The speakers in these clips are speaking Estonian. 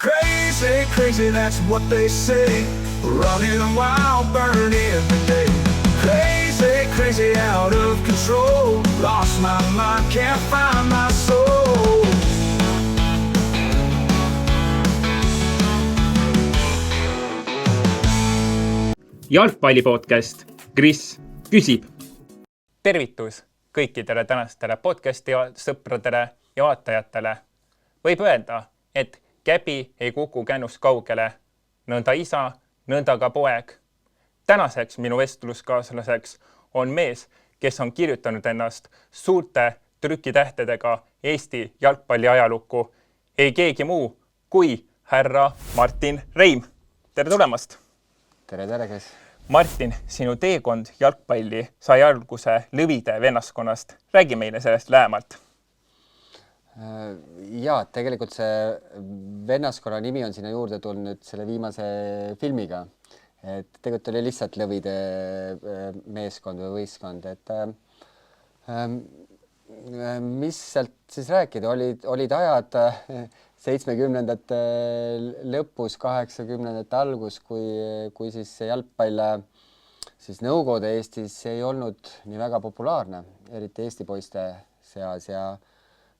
Crazy, crazy, that's what they say. Running wild, burning every day. Crazy, crazy, out of control. Lost my mind, can't find my soul. Jalgpallipodcast Kris küsib. Tervitus kõikidele tänastele podcasti sõpradele ja vaatajatele. Võib öelda, et käbi ei kuku kännust kaugele. Nõnda isa, nõnda ka poeg. Tänaseks minu vestluskaaslaseks on mees, kes on kirjutanud ennast suurte trükitähtedega Eesti jalgpalli ajalukku. Ei keegi muu kui härra Martin Reim. Tere tulemast! Tere, kes? Martin, sinu teekond jalgpalli sai alguse Lõvide vennaskonnast. Räägi meile sellest lähemalt. Jaa, tegelikult see vennaskonna nimi on sinna juurde tulnud selle viimase filmiga. Et tegelikult oli lihtsalt Lõvide meeskond või võistkond. Mis sealt siis rääkida? Olid ajad 70-ndate lõpus, 80-ndate algus, kui siis see jalgpall siis Nõukogude Eestis ei olnud nii väga populaarne, eriti Eesti poiste seas ja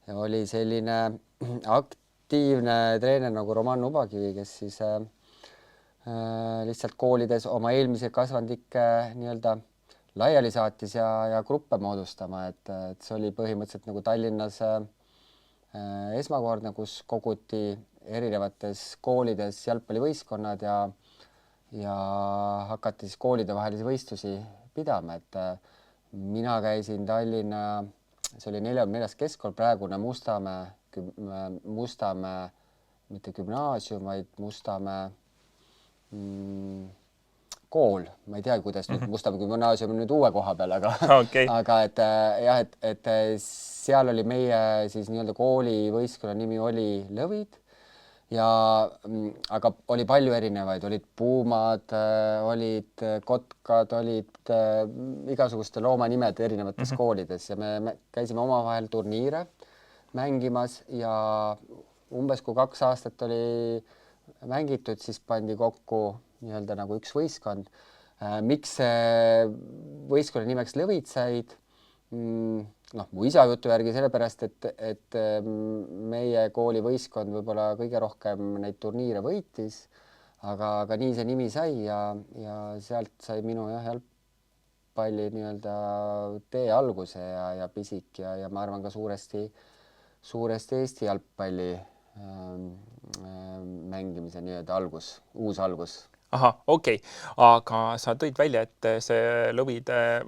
oli selline aktiivne treener nagu Roman Ubakivi, kes siis lihtsalt koolides oma eelmise kasvandikke nii-öelda laiali saatis ja gruppe moodustama, et see oli põhimõtteliselt nagu Tallinnas esmakordne, kus koguti erinevates koolides jalgpallivõistkonnad ja hakati siis koolide vahelisi võistlusi pidama, et mina käisin Tallinna, see oli 44. keskkool, praegune Mustamäe, mitte gümnaasium, vaid Mustamäe kool. Ma ei tea, kuidas nüüd Mustamäe gümnaasium on nüüd uue koha peal, aga et seal oli meie siis nii-öelda kooli võistkonna nimi oli Lõvid aga oli palju erinevaid, olid puumad, olid kotkad, olid igasuguste loomanimed erinevates koolides ja me käisime omavahel turniire mängimas ja umbes kui 2 aastat oli mängitud, siis pandi kokku nii-öelda nagu üks võistkond. Miks see võistkonna nimeks Lõvid said? Mu isa jutu järgi sellepärast, et meie kooli võistkond võib-olla kõige rohkem neid turniire võitis, aga nii see nimi sai ja sealt sai minu jalgpalli nii-öelda tee alguse ja pisik ja ma arvan ka suuresti Eesti jalgpalli mängimise nii-öelda uus algus. Aha, okei. Aga sa tõid välja, et see Lõvide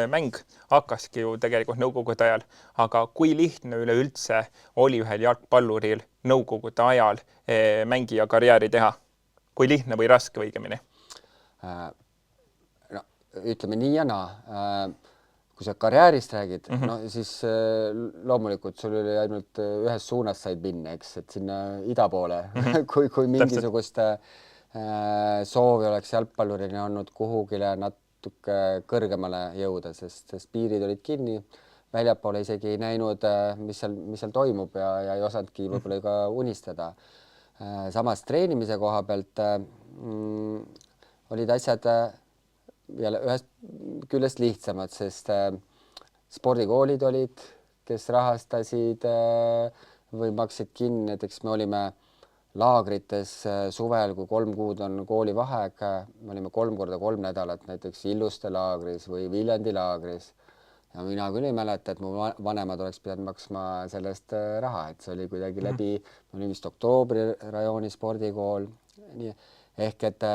mäng hakkaski ju tegelikult Nõukogude ajal. Aga kui lihtne üleüldse oli ühel jalgpalluril Nõukogude ajal mängija karjääri teha? Kui lihtne või raske õigemini? Ütleme nii ja naa. Kui sa karjäärist räägid, siis loomulikult sul oli ainult ühes suunas said minna, eks, et sinna ida poole. Kui mingisugust soovi oleks jalgpallurina olnud kuhugile natuke kõrgemale jõuda, sest piirid olid kinni, väljapoole isegi ei näinud, mis seal toimub ja ei osanudki võib-olla ka unistada. Samas treenimise koha pealt olid asjad ühest küljest lihtsamad, sest spordikoolid olid, kes rahastasid või maksid kinni, näiteks me olime laagrites suvel, kui 3 kuud on kooli vaheaeg, me olime 3 korda 3 nädalat näiteks Illuste laagris või Viljandi laagris ja mina küll ei mäleta, et mu vanemad oleks pidanud maksma sellest raha, et see oli kuidagi läbi, me olime vist Oktoobri rajooni spordikool, ehk et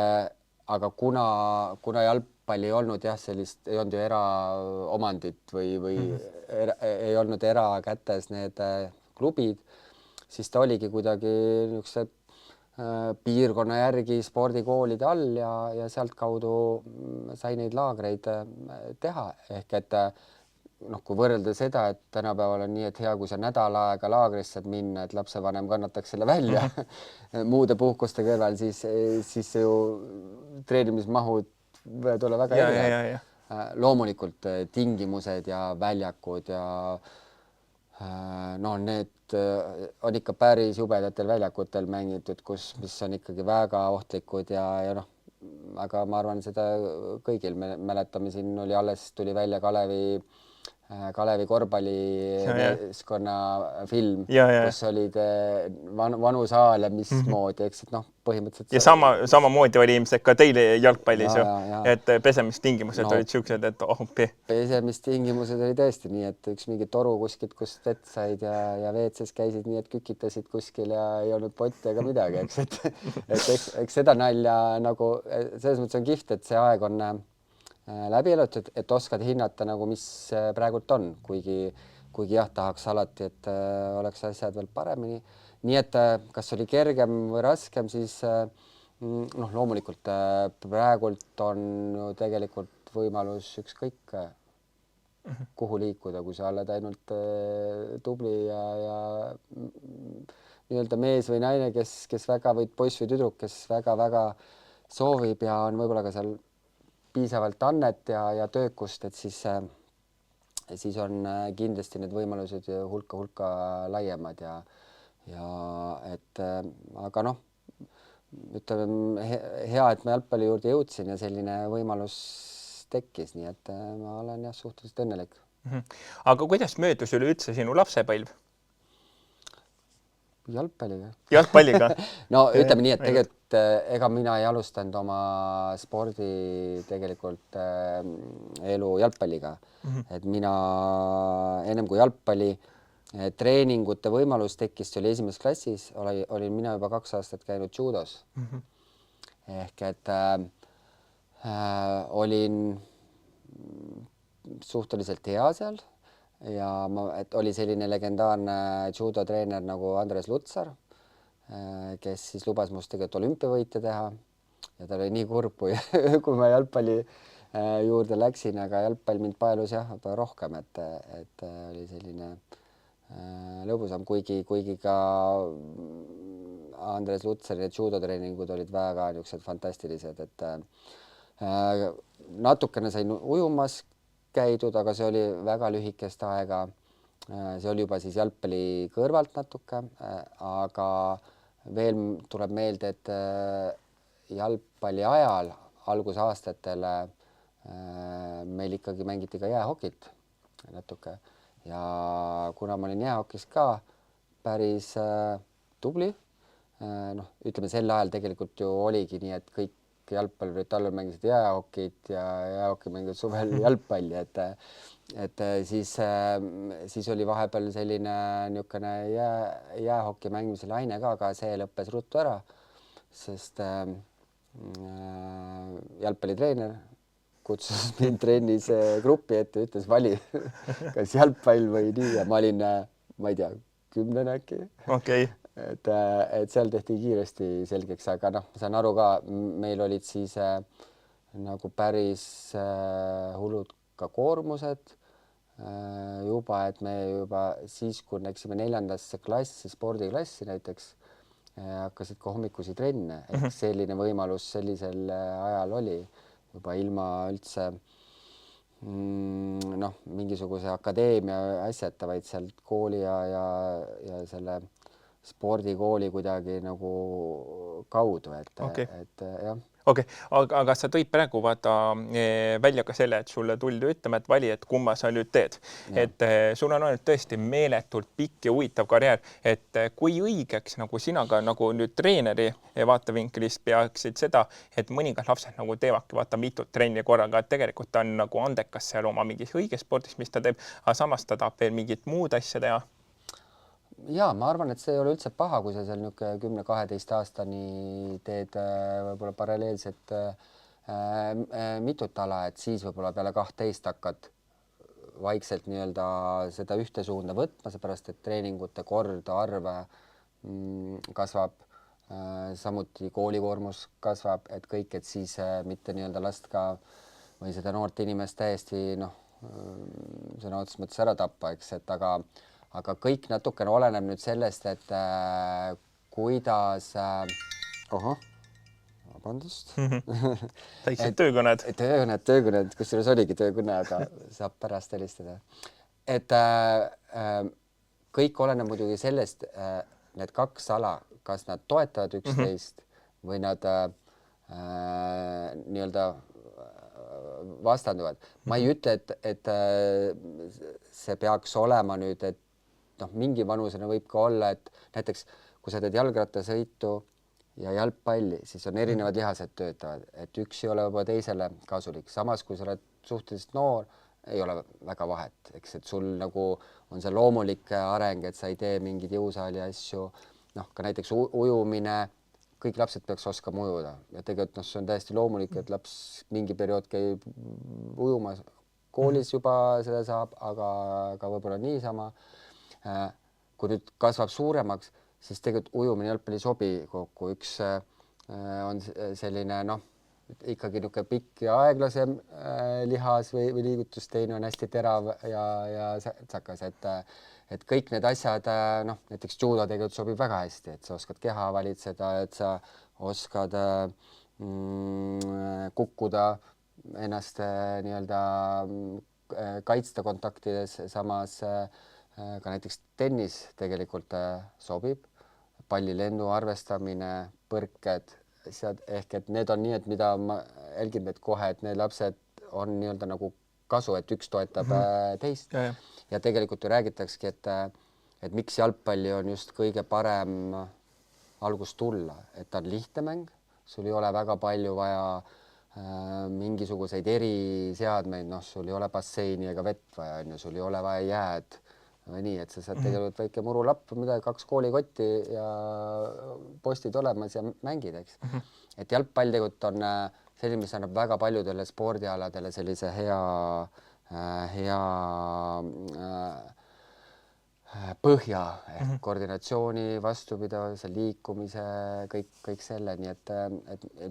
aga kuna jalgpalli ei olnud sellist, ei olnud ju eraomandit või ei olnud erakätes need klubid, siis ta oligi kuidagi niisuguse piirkonna järgi spordikoolide all ja sealt kaudu sai neid laagreid teha. Ehk et kui võrrelda seda, et tänapäeval on nii, et hea, kui sa nädal aega laagrisse saad minna, et lapsevanem kannataks selle välja muude puhkuste kõrval, siis ju treenimismahud võivad olla väga erinevad. Loomulikult tingimused ja väljakud ja no need on ikka päris jubedatel väljakutel mängitud, mis on ikkagi väga ohtlikud ja noh, aga ma arvan, seda kõigil me mäletame, siin tuli välja Kalevi korvpallimeeskonna film, kus olid vanu saale, mismoodi, eks, et noh, põhimõtteliselt. Ja samamoodi oli ilmselt ka teile jalgpallis et pesemistingimused olid siuksed, et Pesemistingimused oli tõesti nii, et üks mingi toru kuskilt, kus vett said ja WC-s käisid nii, et kükitasid kuskil ja ei olnud potti ega midagi, eks, eks seda nalja nagu selles mõttes on kihvt, et see aeg on läbi elutud, et oskad hinnata nagu, mis praegult on, kuigi jah, tahaks alati, et oleks asjad veel paremini. Nii et kas oli kergem või raskem, siis noh, loomulikult praegult on ju tegelikult võimalus ükskõik kuhu liikuda, kui sa oled ainult tubli ja nii-öelda mees või naine, kes väga või poiss või tüdruk, kes väga-väga soovib ja on võib-olla ka seal piisavalt annet ja töökust, et siis on kindlasti need võimalused hulka laiemad ja et aga noh, ütleme hea, et ma jalgpalli juurde jõudsin ja selline võimalus tekkis, nii et ma olen jah suhteliselt õnnelik. Aga kuidas möödus üleüldse sinu lapsepõlv? Jalgpalliga? No ütleme nii, et tegelikult ega mina ei alustanud oma spordi tegelikult elu jalgpalliga. Et mina ennem kui jalgpalli treeningute võimalus tekkis, see oli esimeses klassis, olin mina juba 2 aastat käinud judos. Ehk et olin suhteliselt hea seal ja et oli selline legendaarne judotreener nagu Andres Lutsar, kes siis lubas must tegelikult olümpiavõite teha ja ta oli nii kurb, kui ma jalgpalli juurde läksin, aga jalgpall mind paelus jah rohkem, et oli selline lõbusam, kuigi ka Andres Lutsari judotreeningud olid väga niisugused fantastilised, et natukene sain ujumas käidud, aga see oli väga lühikest aega. See oli juba siis jalgpalli kõrvalt natuke, aga veel tuleb meelde, et jalgpalli ajal algusaastatele meil ikkagi mängiti ka jäähokit natuke ja kuna ma olin jäähokis ka päris tubli, noh, ütleme sel ajal tegelikult ju oligi nii, et kõik jalgpallurid talvel mängisid jäähokit ja jäähoki mängisid suvel jalgpalli, et siis oli vahepeal selline niisugune jäähoki mängimise laine ka, aga see lõppes ruttu ära, sest jalgpallitreener kutsus mind trennis gruppi ette, ütles vali, kas jalgpall või nii ja ma olin, ma ei tea, 10 äkki. Okay. Et seal tehti kiiresti selgeks, aga noh, ma saan aru ka, meil olid siis nagu päris hullud ka koormused juba, et me juba siis, kui läksime 4. klassi, spordiklassi näiteks, hakkasid ka hommikusi trenne, ehk selline võimalus sellisel ajal oli juba ilma üldse noh, mingisuguse akadeemia asjata, vaid sealt kooli ja selle spordikooli kuidagi nagu kaudu, et jah. Okay. Aga sa tõid praegu välja ka selle, et sulle tuldi ütlema, et vali, et kumma sa nüüd teed. Ja. Et sul on olnud tõesti meeletult pikk ja huvitav karjäär, et kui õigeks nagu sina ka nagu nüüd treeneri vaatevinklist peaksid seda, et mõningad lapsed nagu teevadki mitut trenni korraga, et tegelikult ta on nagu andekas seal oma mingis õiges spordis, mis ta teeb, aga samas ta tahab veel mingit muud asja teha. Ja ma arvan, et see ei ole üldse paha, kui sa seal 10-12 aastani teed võib-olla paralleelselt mitut ala, et siis võib-olla peale 12 hakkad vaikselt nii-öelda seda ühte suunda võtma, seepärast et treeningute kord, arv kasvab, samuti koolikoormus kasvab, et kõik, et siis mitte nii-öelda last ka või seda noort inimest täiesti sõna otseses mõttes ära tappa, eks, et aga kõik natukene oleneb nüüd sellest, et kuidas vabandust. Täiksed töökõned. Kusjuures oligi töökõne, aga saab pärast helistada. Et kõik oleneb muidugi sellest, need kaks ala, kas nad toetavad üksteist või nad nii-öelda vastanduvad. Ma ei ütle, et see peaks olema nüüd, et noh, mingi vanusena võib ka olla, et näiteks kui sa teed jalgrattasõitu ja jalgpalli, siis on erinevad lihased töötavad, et üks ei ole juba teisele kasulik. Samas, kui sa oled suhteliselt noor, ei ole väga vahet, eks, et sul nagu on see loomulik areng, et sa ei tee mingeid jõusaali asju, noh, ka näiteks ujumine, kõik lapsed peaks oskama ujuda ja tegelikult noh, see on täiesti loomulik, et laps mingi periood käib ujumas, koolis juba seda saab, aga võib-olla niisama. Kui nüüd kasvab suuremaks, siis tegelikult ujumine jalgpalli ei sobi kokku. Üks on selline noh, ikkagi niisugune pikk ja aeglasem lihas või liigutus, teine on hästi terav ja sätsakas, et kõik need asjad, noh, näiteks judo tegelikult sobib väga hästi, et sa oskad keha valitseda, et sa oskad kukkuda ennast nii-öelda kaitsta kontaktides, samas ka näiteks tennis tegelikult sobib, pallilennu arvestamine, põrked, ehk et need on nii, et mida ma jälgin, et kohe, et need lapsed on nii-öelda nagu kasu, et üks toetab teist ja tegelikult ju räägitaksegi, et miks jalgpalli on just kõige parem algust tulla, et ta on lihtne mäng, sul ei ole väga palju vaja mingisuguseid eriseadmeid, noh, sul ei ole basseini ega vett vaja, sul ei ole vaja jääd või nii, et sa saad tegelikult väike murulapp, midagi 2 koolikotti ja postid olemas ja mängid, eks. Et jalgpall tegelikult on selline, mis annab väga paljudele spordialadele sellise hea põhja, koordinatsiooni, vastupidavuse, liikumise, kõik selle, nii et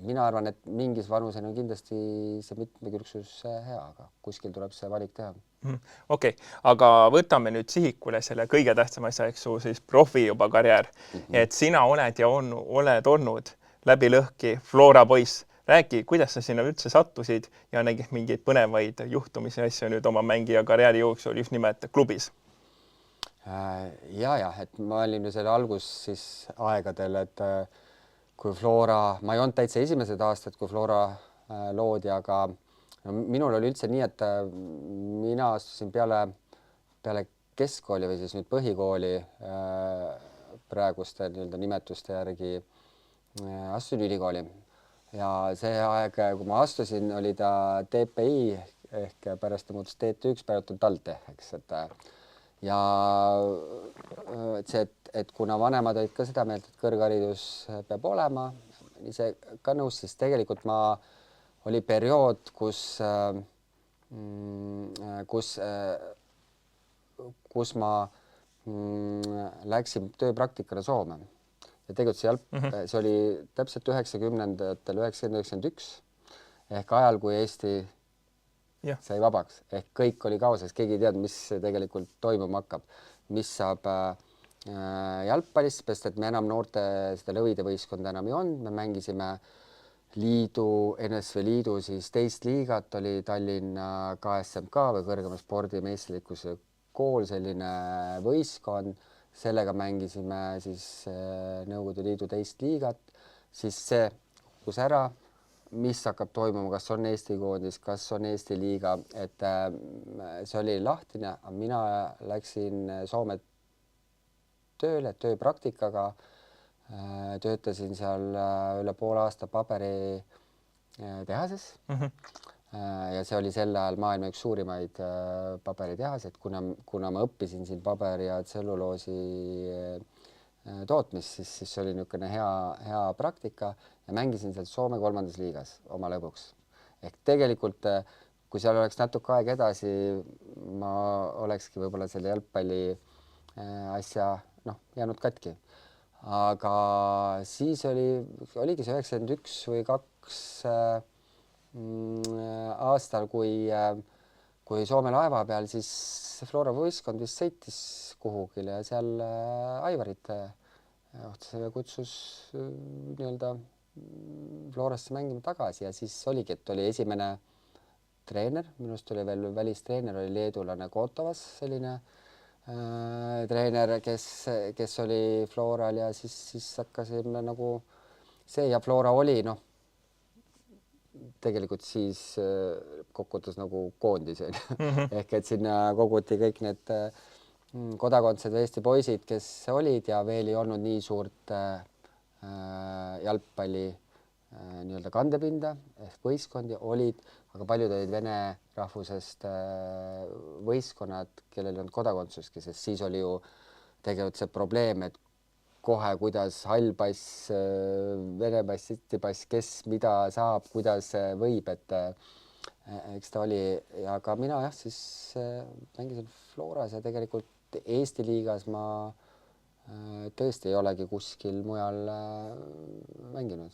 mina arvan, et mingis vanuseni on kindlasti see mitmekülgsus hea, aga kuskil tuleb see valik teha. Okei, aga võtame nüüd sihikule selle kõige tähtsam asja, eks su siis profi juba karjäär, et sina oled ja oled olnud läbi lõhki Flora poiss. Räägi, kuidas sa sinna üldse sattusid ja nägid mingeid põnevaid juhtumisi asju nüüd oma mängija karjääri jooksul just nimelt klubis? Ja, et ma olin ju selle algus siis aegadel, et kui Flora, ma ei olnud täitsa esimesed aastad, kui Flora loodi, aga no, minul oli üldse nii, et mina astusin peale keskkooli või siis nüüd põhikooli praeguste nii-öelda nimetuste järgi astusin ülikooli ja see aeg, kui ma astusin, oli ta TPI ehk pärast ta muutus TT1, pärast on TalTech, eks, ja see, et kuna vanemad olid ka seda meelt, et kõrgharidus peab olema, ise ka nõus, siis tegelikult oli periood, kus ma läksin tööpraktikale Soome ja tegelikult see oli täpselt 90-ndatel 90-91 ehk ajal, kui Eesti sai vabaks, ehk kõik oli kaoses, keegi ei teadnud, mis tegelikult toimuma hakkab, mis saab jalgpallist, sest et me enam noorte seda lõvide võistkonda enam ei olnud, me mängisime NSV Liidu siis teist liigat, oli Tallinna KSMK või kõrgema spordimeistrilikkuse kool, selline võistkond, sellega mängisime siis Nõukogude Liidu teist liigat, siis see kus ära, mis hakkab toimuma, kas on Eesti koondis, kas on Eesti liiga, et see oli lahtine, aga mina läksin Soome tööle, tööpraktikaga, töötasin seal üle poole aasta paberitehases ja see oli sel ajal maailma üks suurimaid paberitehaseid, kuna ma õppisin siin paberi ja tselluloosi tootmist, siis see oli niisugune hea praktika ja mängisin seal Soome 3. liigas oma lõbuks. Ehk tegelikult, kui seal oleks natuke aeg edasi, ma olekski võib-olla selle jalgpalli asja jäänud katki. Aga siis oligi see 91 või 2 aastal, kui Soome laeva peal, siis Flora võistkond vist sõitis kuhugile ja seal Aivarit kutsus nii-öelda Florasse mängima tagasi ja siis oligi, et oli esimene treener, minust oli veel välistreener, oli leedulane Kotovas, selline treener, kes oli Floral ja siis hakkasime nagu see ja Flora oli tegelikult siis kokkuvõttes nagu koondis ehk et sinna koguti kõik need kodakondsed Eesti poisid, kes olid ja veel ei olnud nii suurt jalgpalli nii-öelda kandepinda ehk võistkondi olid, aga paljud olid vene rahvusest võistkonnad, kellel ei olnud kodakondsustki, sest siis oli ju tegelikult see probleem, et kohe, kuidas hall pass, vene pass, Eesti pass, kes mida saab, kuidas võib, et eks ta oli, aga mina jah, siis mängisin Floras ja tegelikult Eesti liigas ma tõesti ei olegi kuskil mujal mänginud.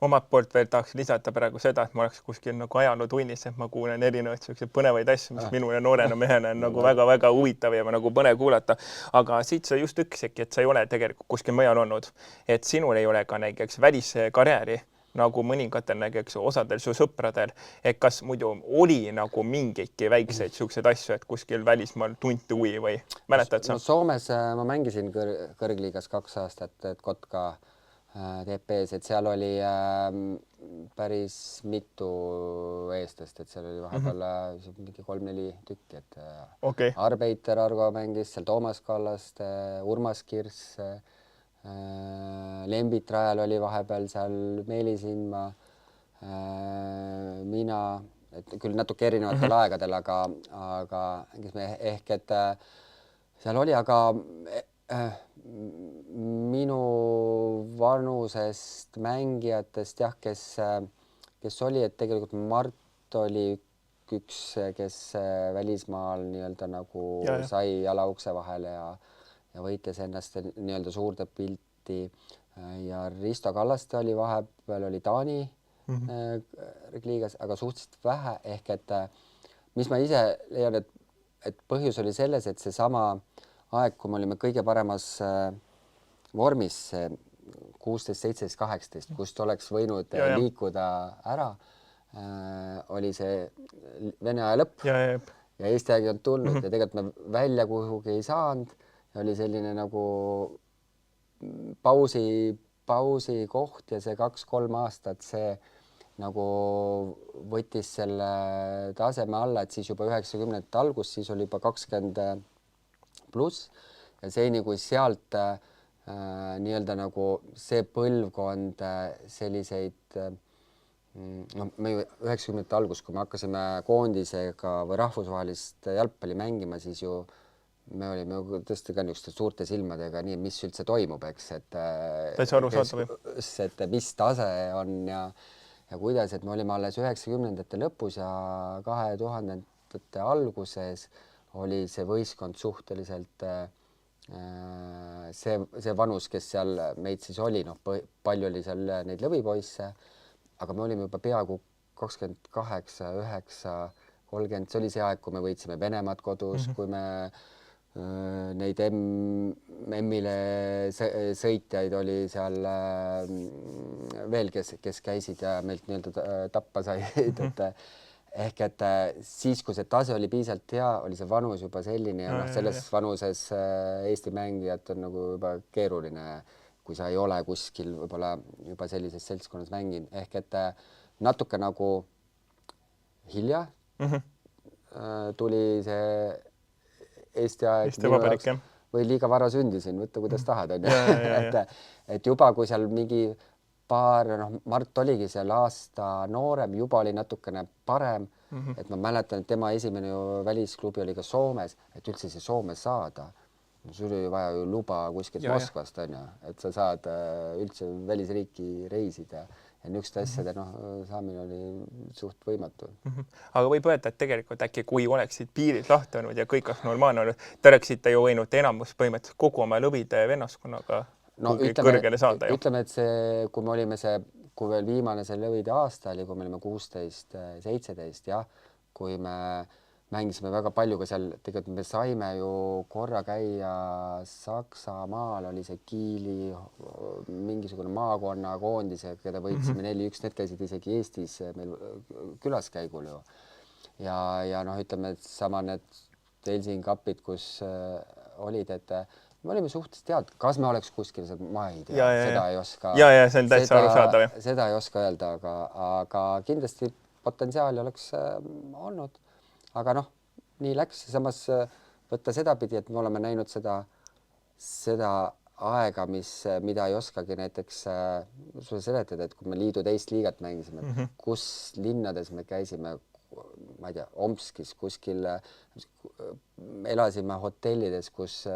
Omalt poolt veel tahaks lisada praegu seda, et ma oleks kuskil nagu ajalootunnis, et ma kuulen erinevaid selliseid põnevaid asju, mis minule noorena mehena on nagu väga-väga huvitav ja nagu põnev kuulata. Aga siit sa just ütlesidki, et sa ei ole tegelikult kuskil mujal olnud, et sinul ei ole ka näiteks väliskarjääri nagu mõningatel näiteks osadel su sõpradel, et kas muidu oli nagu mingeidki väikseid siukseid asju, et kuskil välismaal tunti huvi või mäletad sa? No Soomes ma mängisin kõrgliigas 2 aastat, et Kotka TP-s, et seal oli päris mitu eestlast, et seal oli vahepeal mingi 3-4 tükki, et Okay. Arbeiter Argo mängis seal, Toomas Kallaste, Urmas Kirss, Lembit Rajal oli vahepeal seal, Meelis Hindma, mina, et küll natuke erinevatel aegadel, aga ehk et seal oli, aga minu vanusest mängijatest jah, kes oli, et tegelikult Mart oli üks, kes välismaal nii-öelda nagu sai jala ukse vahele ja võitles ennast nii-öelda suurde pilti ja Risto Kallaste oli vahepeal, oli Taani liigas, aga suhteliselt vähe ehk et mis ma ise leian, et põhjus oli selles, et seesama aeg, kui me olime kõige paremas vormis 16, 17, 18, kust oleks võinud liikuda ära, oli see Vene aja lõpp ja Eesti aeg ei olnud tulnud ja tegelikult me välja kuhugi ei saanud ja oli selline nagu pausi koht ja see 2-3 aastat see nagu võttis selle taseme alla, et siis juba 90-ndate algus, siis oli juba 20+ ja seni, kui sealt nii-öelda nagu see põlvkond selliseid me 90-ndate algus, kui me hakkasime koondisega või rahvusvahelist jalgpalli mängima, siis ju me olime tõesti ka niisuguste suurte silmadega, nii mis üldse toimub, eks, et mis tase on ja kuidas, et me olime alles 90-ndate lõpus ja 2000-ndate alguses oli see võistkond suhteliselt see vanus, kes seal meid siis oli, palju oli seal neid lõvipoisse, aga me olime juba peaaegu 28, 9, 30, see oli see aeg, kui me võitsime Venemaad kodus, kui me neid M-ile sõitjaid oli seal veel, kes käisid ja meilt nii-öelda tappa said, ehk et siis, kui see tase oli piisavalt hea, oli see vanus juba selline ja selles vanuses Eesti mängijad on nagu juba keeruline, kui sa ei ole kuskil võib-olla juba sellises seltskonnas mänginud, ehk et natuke nagu hilja tuli see Eesti aeg või liiga vara sündisin, võtta kuidas tahad, et juba kui seal mingi Mart oligi seal aasta noorem, juba oli natukene parem, et ma mäletan, et tema esimene ju välisklubi oli ka Soomes, et üldse see Soomes saada. Sul oli vaja ju luba kuskilt Moskvast, et sa saad üldse välisriiki reisida ja niisuguste asjade saamine oli suht võimatu. Aga võib öelda, et tegelikult äkki kui oleksid piirid lahti olnud ja kõik oleks normaalne olnud, te oleksite ju võinud enamus põhimõtteliselt kogu oma lõvide vennaskonnaga kõrgele saada. Ütleme, et see, kui me olime kui veel viimane see lõvide aasta oli, kui me olime 16, 17, jah, kui me mängisime väga palju, ka seal tegelikult me saime ju korra käia Saksamaal, oli see Kiili mingisugune maakonna koondise, keda võitsime 4-1, need käisid isegi Eestis meil külaskäigul ju. Ja ütleme, et sama need Helsingi kapid, kus olid, et me olime suhteliselt tead, kas me oleks kuskil, ma ei tea, seda ei oska. Ja, see on täitsa arusaadav. Seda ei oska öelda, aga kindlasti potentsiaali oleks olnud. Aga noh, nii läks. Samas võtta sedapidi, et me oleme näinud seda aega, mida ei oskagi näiteks sulle seletada, et kui me liidu teist liigat mängisime, kus linnades me käisime, ma ei tea, Omskis kuskil, elasime hotellides, kus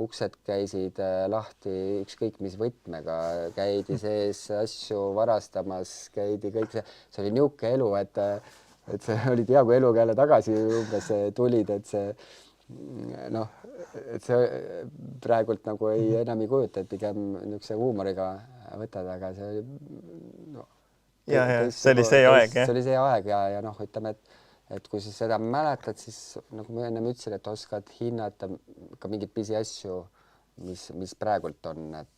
uksed käisid lahti ükskõik mis võtmega, käidi sees asju varastamas, käidi kõik see oli niuke elu, et see oli tea, kui eluga jälle tagasi umbes tulid, et see noh, et see praegult nagu enam ei kujuta, et pigem niisuguse huumoriga võtad, aga see oli no, see oli see aeg, jah? See oli see aeg ja noh, ütleme, et kui sa seda mäletad, siis nagu ma enne ütlesin, et oskad hinnata ka mingeid pisiasju, mis praegult on, et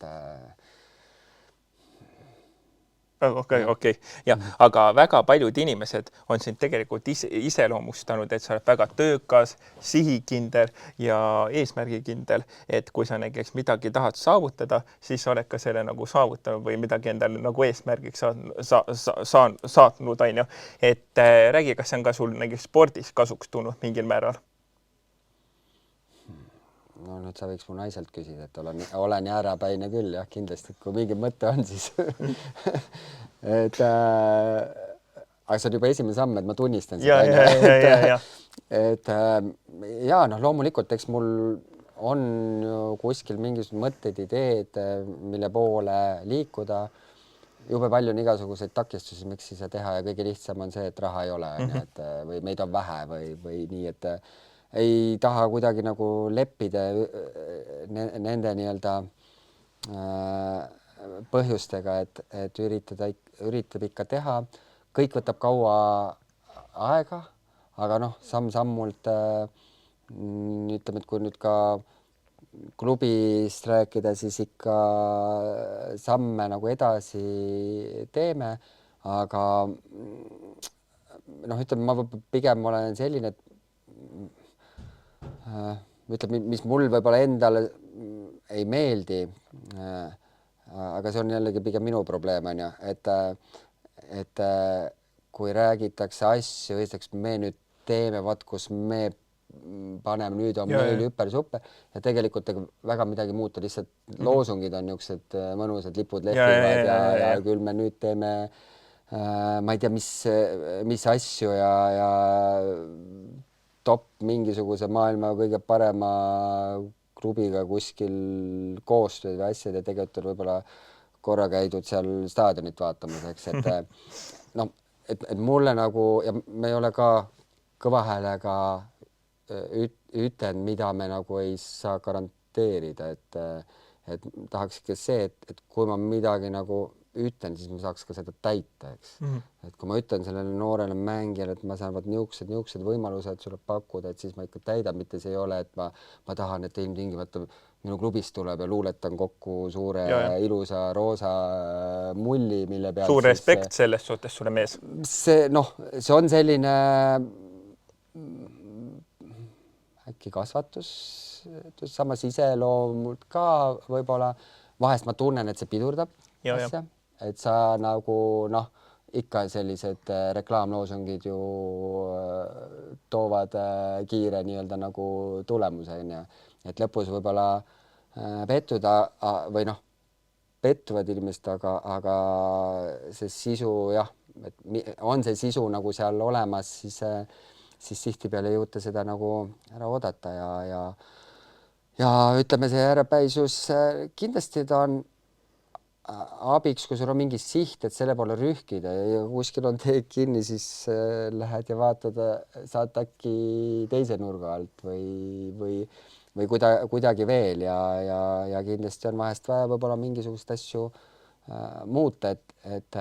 Okei. Ja, aga väga paljud inimesed on sind tegelikult iseloomustanud, et sa oled väga töökas, sihikindel ja eesmärgikindel, et kui sa näiteks midagi tahad saavutada, siis sa oled ka selle nagu saavutanud või midagi endale nagu eesmärgiks saatnud, on ju. Et räägi, kas see on ka sul näiteks spordis kasuks tulnud mingil määral? No nüüd sa võiks mu naiselt küsida, et olen jäärapäine küll, jah, kindlasti, kui mingi mõte on, siis et aga see on juba esimene samm, et ma tunnistan seda. Et ja, noh, loomulikult, eks mul on ju kuskil mingisugused mõtted, ideed, mille poole liikuda. Jube palju on igasuguseid takistusi, miks siis teha ja kõige lihtsam on see, et raha ei ole, et või meid on vähe või nii, et ei taha kuidagi nagu leppida nende nii-öelda põhjustega, et üritab ikka teha. Kõik võtab kaua aega, aga noh, samm-sammult ütleme, et kui nüüd ka klubist rääkida, siis ikka samme nagu edasi teeme, aga noh, ütleme, ma pigem olen selline, et ütleb, mis mul võib-olla endale ei meeldi, aga see on jällegi pigem minu probleem, on ju, et kui räägitakse asju, esiteks me nüüd teeme, kus me paneme, nüüd on meil hüper-super ja tegelikult väga midagi muuta, lihtsalt loosungid on niisugused mõnusad lipud lehvivad ja küll me nüüd teeme ma ei tea, mis asju ja top mingisuguse maailma kõige parema klubiga kuskil koostööd või asjad ja tegelikult on võib-olla korra käidud seal staadionit vaatamas, eks, et noh, et mulle nagu ja me ei ole ka kõva häälega ütlen, mida me nagu ei saa garanteerida, et tahaks ikka see, et kui ma midagi nagu ütlen, siis ma saaks ka seda täita, eks. Et kui ma ütlen sellele noorele mängijale, et ma saan niisugused võimalused sulle pakkuda, et siis ma ikka täidan, mitte see ei ole, et ma tahan, et ilmtingimata minu klubist tuleb ja luuletan kokku suure ilusa roosa mulli, mille peal suur respekt selles suhtes sulle mees. See, noh, see on selline äkki kasvatus, samas iseloomult ka võib-olla vahest ma tunnen, et see pidurdab asja. Et sa nagu noh, ikka sellised reklaamloosungid ju toovad kiire nii-öelda nagu tulemuse, et lõpus võib-olla pettuda või noh, pettuvad inimesed, aga see sisu jah, et on see sisu nagu seal olemas, siis tihtipeale ei jõuta seda nagu ära oodata ja ütleme, see äärepäisus kindlasti ta on abiks, kui sul on mingi siht, et selle poole rühkida ja kuskil on teed kinni, siis lähed ja vaatad, saad äkki teise nurga alt või kuidagi veel ja kindlasti on vahest vaja võib-olla mingisugust asju muuta, et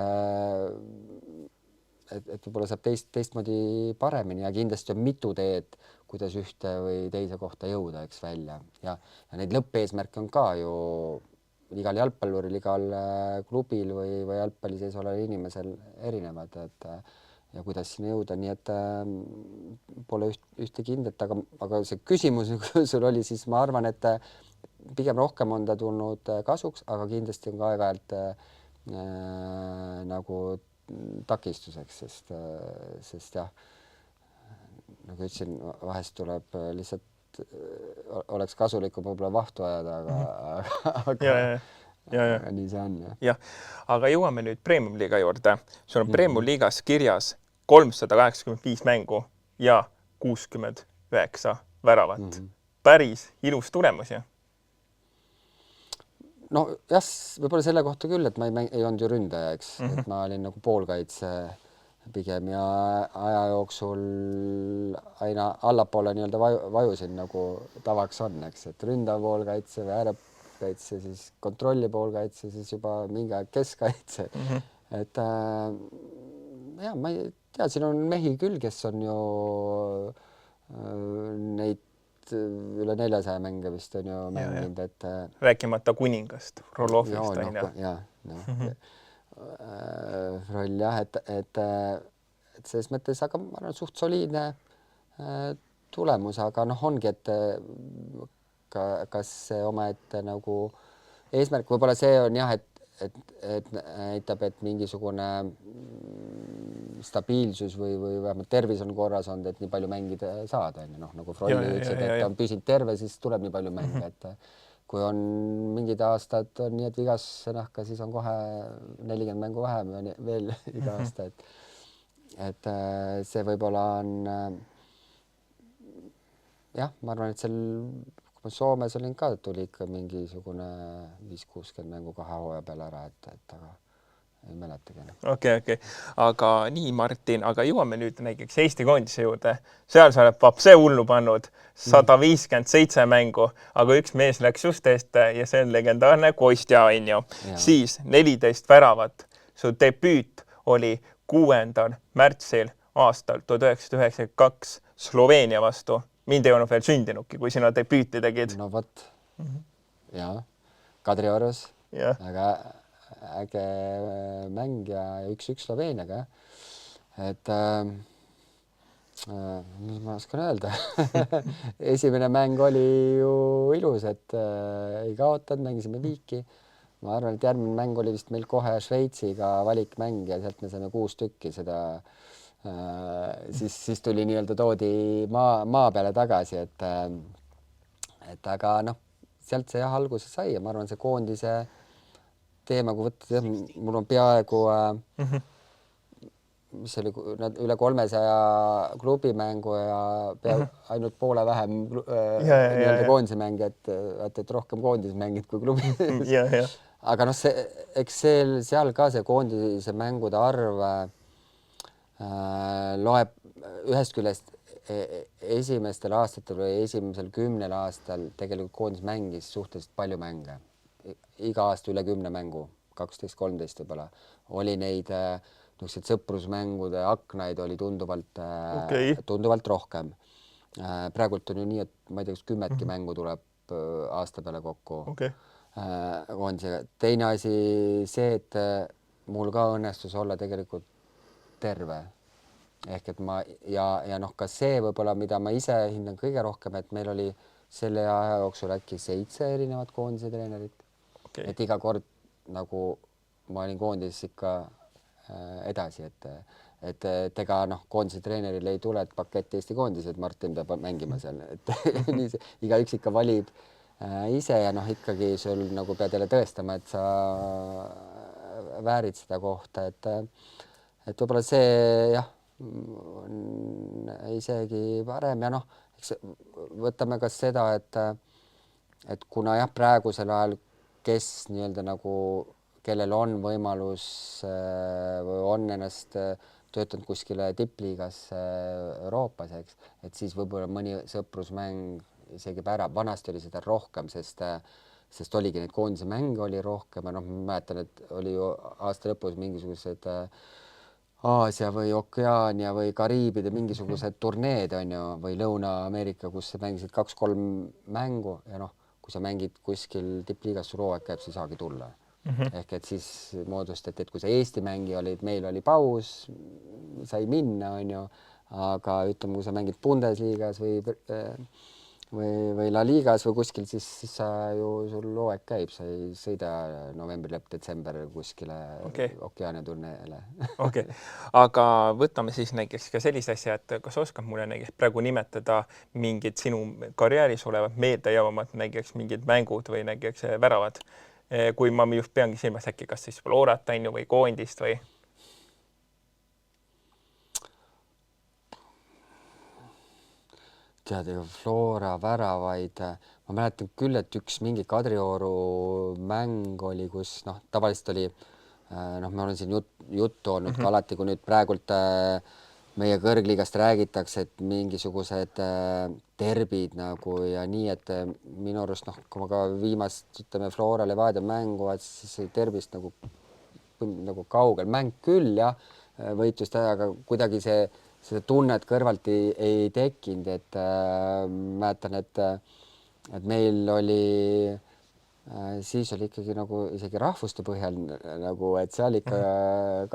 võib-olla saab teistmoodi paremini ja kindlasti on mitu teed, kuidas ühte või teise kohta jõuda, eks välja ja neid lõppeesmärke on ka ju igal jalgpalluril, igal klubil või jalgpalli sees oleval inimesel erinevad, et ja kuidas sinna jõuda, nii et pole ühte kindlat, aga see küsimus, kui sul oli, siis ma arvan, et pigem rohkem on ta tulnud kasuks, aga kindlasti on ka aeg-ajalt nagu takistuseks, sest jah, nagu ütlesin, vahest tuleb lihtsalt, oleks kasulikum võib-olla vahtu ajada, aga nii see on. Jah, aga jõuame nüüd Premium-liiga juurde. Sul on Premium-liigas kirjas 385 mängu ja 69 väravat. Päris ilus tulemus, jah? No jah, võib-olla selle kohta küll, et ma ei olnud ju ründaja, eks, et ma olin nagu poolkaitse pigem ja aja jooksul aina allapoole nii-öelda vajusin nagu tavaks on, eks, et ründav poolkaitse või äärekaitse, siis kontrolli poolkaitse, siis juba mingi aeg keskkaitse. Et jah, ma ei tea, siin on mehi küll, kes on ju neid üle 400 mänge vist on ju mänginud, et rääkimata kuningast, Rolovist on roll jah, et selles mõttes, aga ma arvan, suht soliidne tulemus, aga noh, ongi, et kas see omaette nagu eesmärk, võib-olla see on jah, et näitab, et mingisugune stabiilsus või vähemalt tervis on korras olnud, et nii palju mängida saada, noh, nagu Frolli ütlesid, et ta on püsinud terve, siis tuleb nii palju mänge, et kui on mingid aastad on nii, et vigasse nahka, siis on kohe 40 mängu vähem ja veel iga aasta, et see võib-olla on jah, ma arvan, et seal Soomes olin ka, tuli ikka mingisugune 5-60 mängu 2 hooaja peale ära, et aga ei mäletagi. Okei. Aga nii, Martin, aga jõuame nüüd näiteks Eesti koondise juurde. Seal sa oled vapse hullu pannud 157 mängu, aga üks mees läks just eest ja see on legendaarne Kostja, on ju. Siis 14 väravat. Su debüüt oli 6. märtsil aastal 1992 Sloveenia vastu. Mind ei olnud veel sündinudki, kui sina debüüti tegid. No vot. Jaa. Kadriorus. Aga äge mäng ja 1-1 Sloveeniaga. Et mis ma oskan öelda? Esimene mäng oli ju ilus, et ei kaotanud, mängisime viiki. Ma arvan, et järgmine mäng oli vist meil kohe Šveitsiga valikmäng ja sealt me saime 6 tükki seda siis tuli nii-öelda toodi maa peale tagasi, et aga noh, sealt see jah alguse sai ja ma arvan, see koondise teema, kui võtta, mul on peaaegu mis oli üle 300 klubimängu ja ainult poole vähem nii-öelda koondise mänge, et rohkem koondise mängid kui klubi. Aga noh, eks seal ka see koondise mängude arv loeb ühest küljest esimestel aastatel või esimesel 10 aastal tegelikult koondis mängis suhteliselt palju mänge. Iga aasta üle 10 mängu, 12-13 võib-olla. Oli neid sõprusmängude aknaid oli tunduvalt rohkem. Praegult on ju nii, et ma ei tea, kas 10 mängu tuleb aasta peale kokku. Koondisega. Teine asi see, et mul ka õnnestus olla tegelikult terve. Ehk et ma ja noh, ka see võib-olla, mida ma ise hindan kõige rohkem, et meil oli selle aja jooksul äkki 7 erinevat koondise treenerit. Et iga kord nagu ma olin koondises ikka edasi, et ega noh, koondise treeneril ei tule, et pakett Eesti koondis, et Martin peab mängima seal, et igaüks ikka valib ise ja noh, ikkagi sul nagu pead jälle tõestama, et sa väärid seda kohta, et võib-olla see jah, on isegi parem ja noh, eks võtame ka seda, et kuna jah, praegusel ajal, kes nii-öelda nagu, kellel on võimalus või on ennast töötanud kuskile tippliigas Euroopas, eks, et siis võib-olla mõni sõprusmäng isegi pärab. Vanasti oli seda rohkem, sest oligi neid koondise mänge oli rohkem ja noh, ma mäletan, et oli ju aasta lõpus mingisugused Aasia või Okeaania või Kariibide mingisugused turneed on ju, või Lõuna-Ameerika, kus sa mängisid 2-3 mängu ja noh, kui sa mängid kuskil tippliigas, sul hooaeg käib, sa ei saagi tulla. ehk et siis moodustati, et kui sa Eesti mängija olid, meil oli paus, sai minna, on ju, aga ütleme, kui sa mängid Bundesliigas või La Ligas või kuskil, siis sa ju, sul hooaeg käib, sa ei sõida novembri lõpp, detsember kuskile ookeaniturneele. Okei. Aga võtame siis näiteks ka sellise asja, et kas oskad mulle näiteks praegu nimetada mingid sinu karjääris olevad meeldejäävamad näiteks mingid mängud või näiteks väravad, kui ma just peangi silmas äkki kas siis Florat või koondist või? Tead, Flora väravaid, ma mäletan küll, et üks mingi Kadrioru mäng oli, kus tavaliselt oli, me olen siin juttu olnud ka alati, kui nüüd praegult meie kõrgliigast räägitakse, et mingisugused derbid nagu ja nii, et minu arust, kui ma ka viimast, ütleme, Flora Levadia mängu, siis derbist nagu kaugel mäng küll, jah, võitlust, aga kuidagi seda tunnet kõrvalt ei tekkinud, et mäletan, et meil oli, siis oli ikkagi nagu isegi rahvuste põhjal nagu, et seal ikka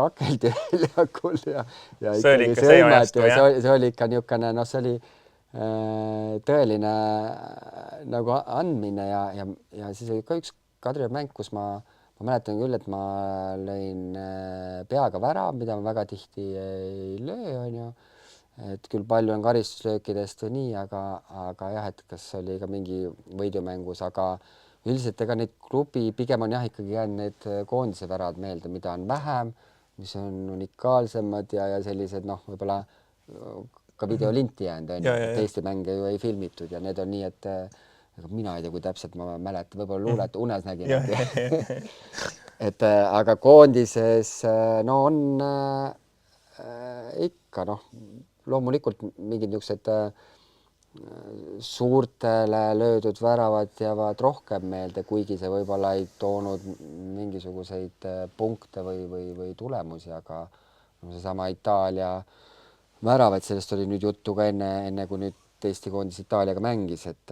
kakeldi väljakul ja ikkagi sõimati ja see oli ikka niisugune, see oli tõeline nagu andmine ja siis oli ka üks Kadrioru mäng, kus ma mäletan küll, et ma lõin peaga värav, mida ma väga tihti ei löö, on ju. Et küll palju on karistuslöökidest või nii, aga jah, et kas oli ka mingi võidumängus, aga üldiselt ega neid klubi pigem on jah ikkagi jäänud need koondise väravad meelde, mida on vähem, mis on unikaalsemad ja sellised võib-olla ka videolinti jäänud, on ju, teiste mänge ju ei filmitud ja need on nii, et mina ei tea, kui täpselt ma mäletan, võib-olla luulet unes nägin. Et aga koondises on ikka loomulikult mingid niisugused suurtele löödud väravad jäävad rohkem meelde, kuigi see võib-olla ei toonud mingisuguseid punkte või tulemusi, aga seesama Itaalia värav, et sellest oli nüüd juttu ka enne kui nüüd Eesti koondis Itaaliaga mängis, et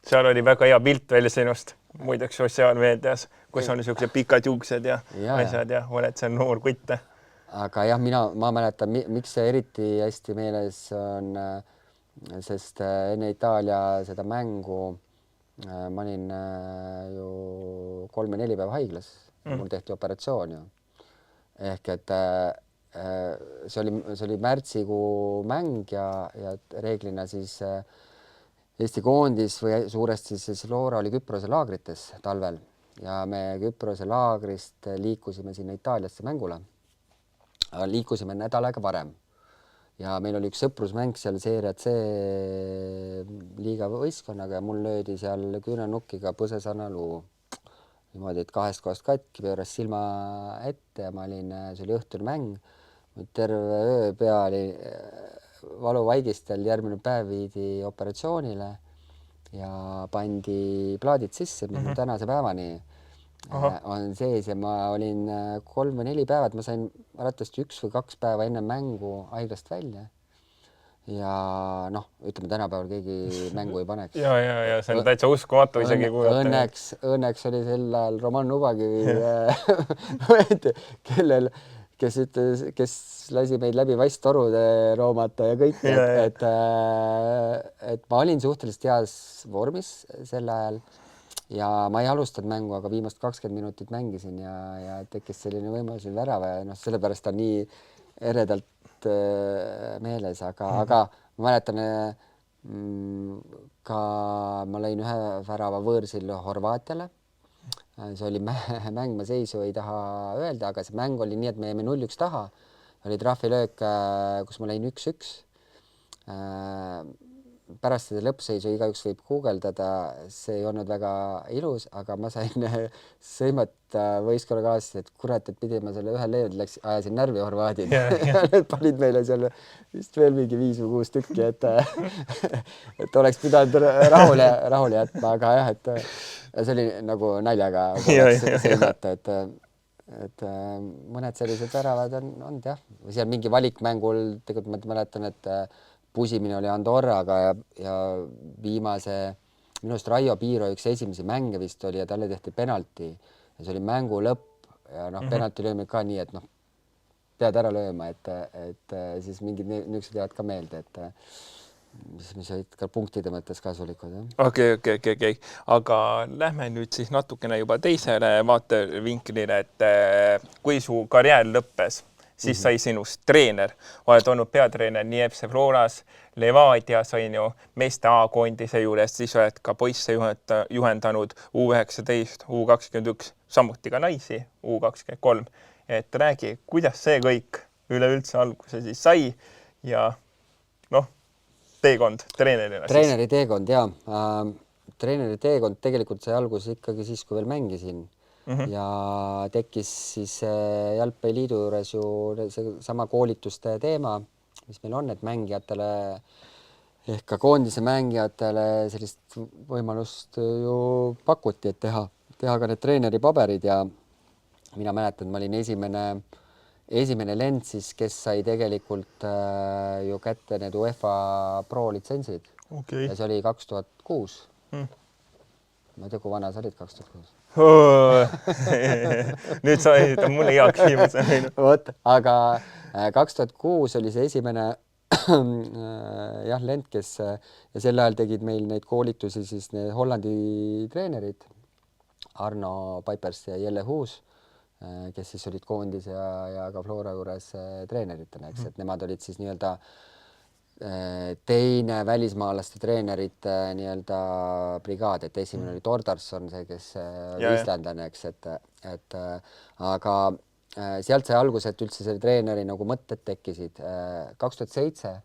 seal oli väga hea pilt välja sinust, muideks sotsiaalmeedias, kus on niisugused pikad juuksed ja asjad ja oled see noor kutt. Aga jah, ma mäletan, miks see eriti hästi meeles on, sest enne Itaalia seda mängu ma olin ju 3-4 päeva haiglas, mul tehti operatsioon ju. Ehk et see oli märtsikuu mäng ja reeglina siis Eesti koondis või suuresti siis Flora oli Küprose laagrites talvel ja me Küprose laagrist liikusime sinna Itaaliasse mängule. Liikusime nädal aega varem ja meil oli üks sõprusmäng seal Serie C liiga võistkonnaga ja mul löödi seal küünanukkiga põsesana luu. Niimoodi, et 2 kohast katki, pööras silma ette ja ma olin, see oli õhtune mäng, terve öö pea oli valuvaigistel, järgmine päev viidi operatsioonile ja pandi plaadid sisse, mis tänase päevani on sees ja ma olin 3 või 4 päevad, ma sain arvatavasti 1 või 2 päeva enne mängu haiglast välja. Ja ütleme tänapäeval keegi mängu ei paneks. Ja see on täitsa uskumatu isegi õnneks oli sel ajal Roman Nubakivi, kes lasi meid läbi vasttorude roomata ja kõik, et ma olin suhteliselt heas vormis sel ajal ja ma ei alustanud mängu, aga viimast 20 minutit mängisin ja tekkis selline võimalus värava ja sellepärast on nii eredalt meeles, aga ma mäletan ka, ma lõin ühe värava võõrsil Horvaatiale. See oli mäng, ma seisu ei taha öelda, aga see mäng oli nii, et me jäime 0-1 taha. Oli trahvilöök, kus ma lõin 1-1. Pärast seda lõppseisu igaüks võib guugeldada, see ei olnud väga ilus, aga ma sain sõimata võistkonnakaaslasi, et kurat, et pidi ma selle ühe löönud, ajasin närvi Horvaadid. Need panid meile seal vist veel mingi 5 või 6 tükki, et oleks pidanud rahule jätma, aga jah, et see oli nagu naljaga sõimata, et mõned sellised väravad on jah. Seal mingi valikmängul tegelikult ma mäletan, et pusimine oli Andorraga ja viimase, minust Raio Piiro üks esimesi mänge vist oli ja talle tehti penalti ja see oli mängu lõpp ja noh, penalti löömine ka nii, et noh, pead ära lööma, et siis mingid niisugused jäävad ka meelde, et mis olid ka punktide mõttes kasulikud. Okei. Aga lähme nüüd siis natukene juba teisele vaatevinklile, et kui su karjäär lõppes, siis sai sinust treener. Oled olnud peatreener nii FC Floras, Levadias on ju, meeste A-koondise juures, siis oled ka poisse juhendanud U19, U21, samuti ka naisi U23. Et räägi, kuidas see kõik üleüldse alguse siis sai ja noh, teekond treenerina siis. Treeneri teekond, jaa. Treeneri teekond tegelikult sai alguse ikkagi siis, kui veel mängisin. Ja tekkis siis Jalgpalliliidu juures ju see sama koolituste teema, mis meil on, et mängijatele ehk ka koondise mängijatele sellist võimalust ju pakuti, et teha ka need treeneri paberid ja mina mäletan, ma olin esimene lend siis, kes sai tegelikult ju kätte need UEFA Pro litsentsid. Ja see oli 2006. Ma ei tea, kui vana sa olid 2006. Nüüd sa esitad mulle hea küsimuse. Vot, aga 2006 oli see esimene lend, kes ja sel ajal tegid meil neid koolitusi siis need Hollandi treenerid Arno Paipers ja Jelle Huus, kes siis olid koondis ja ka Flora juures treeneritena, eks, et nemad olid siis nii-öelda teine välismaalaste treenerite nii-öelda brigaad, et esimene oli Tordarsson, see, kes islandlane, eks, et aga sealt sai alguse, et üldse selle treeneri nagu mõtted tekkisid. 2007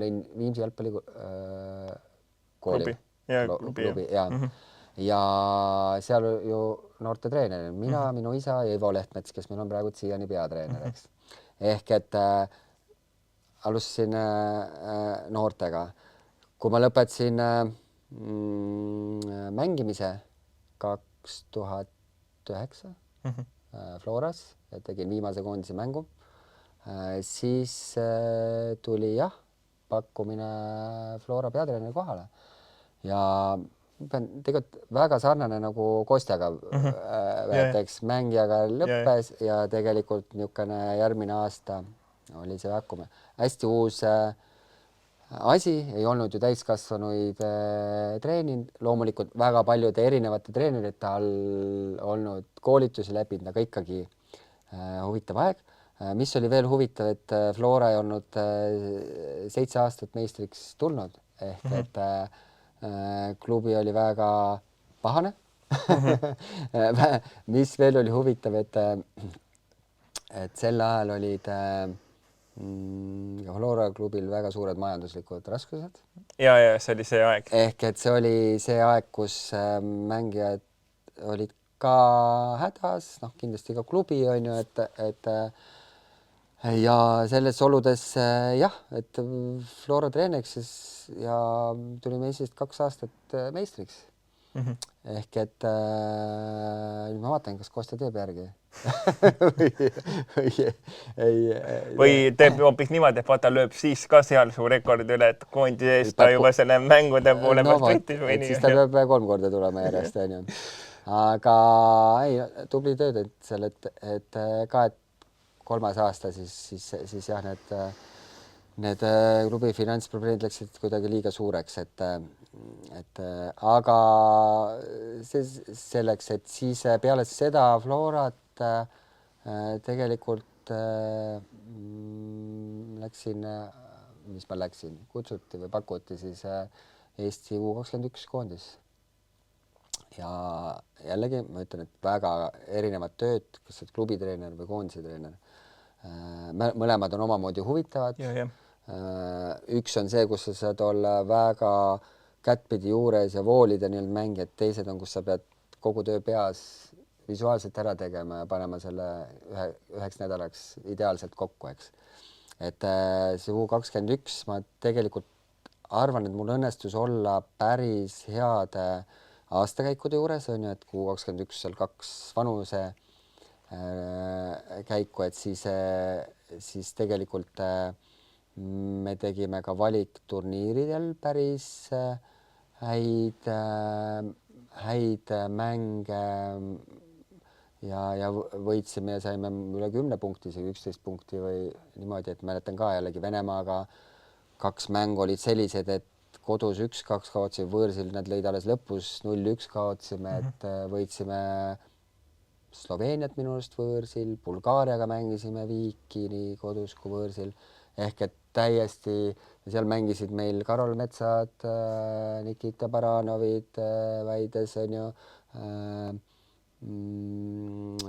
lõin Viimsi jalgpalli kooli. Klubi, ja seal ju noorte treener, mina, minu isa ja Ivo Lehtmets, kes meil on praegu siiani peatreener, eks. Ehk et alustasin noortega. Kui ma lõpetasin mängimise 2009 Floras ja tegin viimase koondise mängu, siis tuli pakkumine Flora peatreeneri kohale ja pean tegelikult väga sarnane nagu Kostjaga, eks mängijaga lõppes ja tegelikult niisugune järgmine aasta oli see pakkumine. Hästi uus asi, ei olnud ju täiskasvanuid treeninud, loomulikult väga paljude erinevate treenerite all olnud koolitusi läbinud, aga ikkagi huvitav aeg. Mis oli veel huvitav, et Flora ei olnud 7 aastat meistriks tulnud, ehk et klubi oli väga pahane. Mis veel oli huvitav, et sel ajal olid Flora klubil väga suured majanduslikud raskused. Ja see oli see aeg. Ehk et see oli see aeg, kus mängijad olid ka hädas, noh kindlasti ka klubi on ju, et ja selles oludes et Flora treeneriks ja tulime esimesed 2 aastat meistriks. Ehk et nüüd ma vaatan, kas Kostja teeb järgi. Või teeb hoopis niimoodi, et vaata lööb siis ka seal su rekordi üle, et koondise eest ta juba selle mängude poole pealt võttis või nii. Siis ta peab 3 korda tulema järjest, on ju. Aga ei, tubli tööd, et seal, et 3. aasta siis jah, need klubi finantsprobleemid läksid kuidagi liiga suureks, aga see selleks, et siis peale seda Florat tegelikult kutsuti või pakuti siis Eesti U21 koondis. Ja jällegi ma ütlen, et väga erinevad tööd, kas oled klubitreener või koondise treener. Mõlemad on omamoodi huvitavad. Üks on see, kus sa saad olla väga kättpidi juures ja voolida nii-öelda mängijad, teised on, kus sa pead kogu töö peas visuaalselt ära tegema ja panema selle 1 nädalaks ideaalselt kokku, eks. Et see U21 ma tegelikult arvan, et mul õnnestus olla päris heade aastakäikude juures, on ju, et U21 seal 2 vanuse käiku, et siis tegelikult me tegime ka valikturniiridel päris häid häid mänge ja võitsime ja saime üle 10 punkti, isegi 11 punkti või niimoodi, et mäletan ka jällegi Venemaaga 2 mängu olid sellised, et kodus 1-2 kaotasime, võõrsil nad lõid alles lõpus 0-1 kaotasime, et võitsime Sloveeniat minu arust võõrsil, Bulgaariaga mängisime viiki nii kodus kui võõrsil, ehk et täiesti, seal mängisid meil Karol Metsad, Nikita Baranovid, Väides on ju,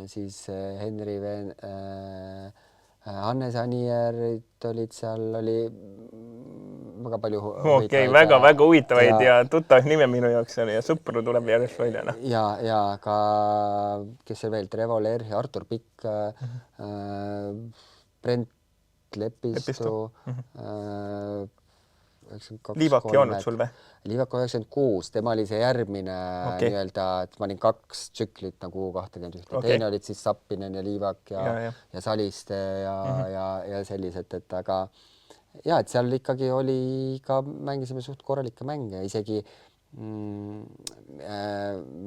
siis Henri Hannes Anierit olid seal, oli väga palju väga huvitavaid ja tuttav nime minu jaoks oli ja sõpru tuleb järjest välja. Ja ka, kes see veel, Trevo Lerhi, Artur Pikk, Brent Lepistu, 92, Liivak ei olnud sul või? Liivak 96, tema oli see järgmine nii-öelda, et ma olin 2 tsüklit nagu 21. Teine olid siis Sappinen ja Liivak ja Saliste ja sellised, et aga ja, et seal ikkagi oli ka, mängisime suht korralikke mänge, isegi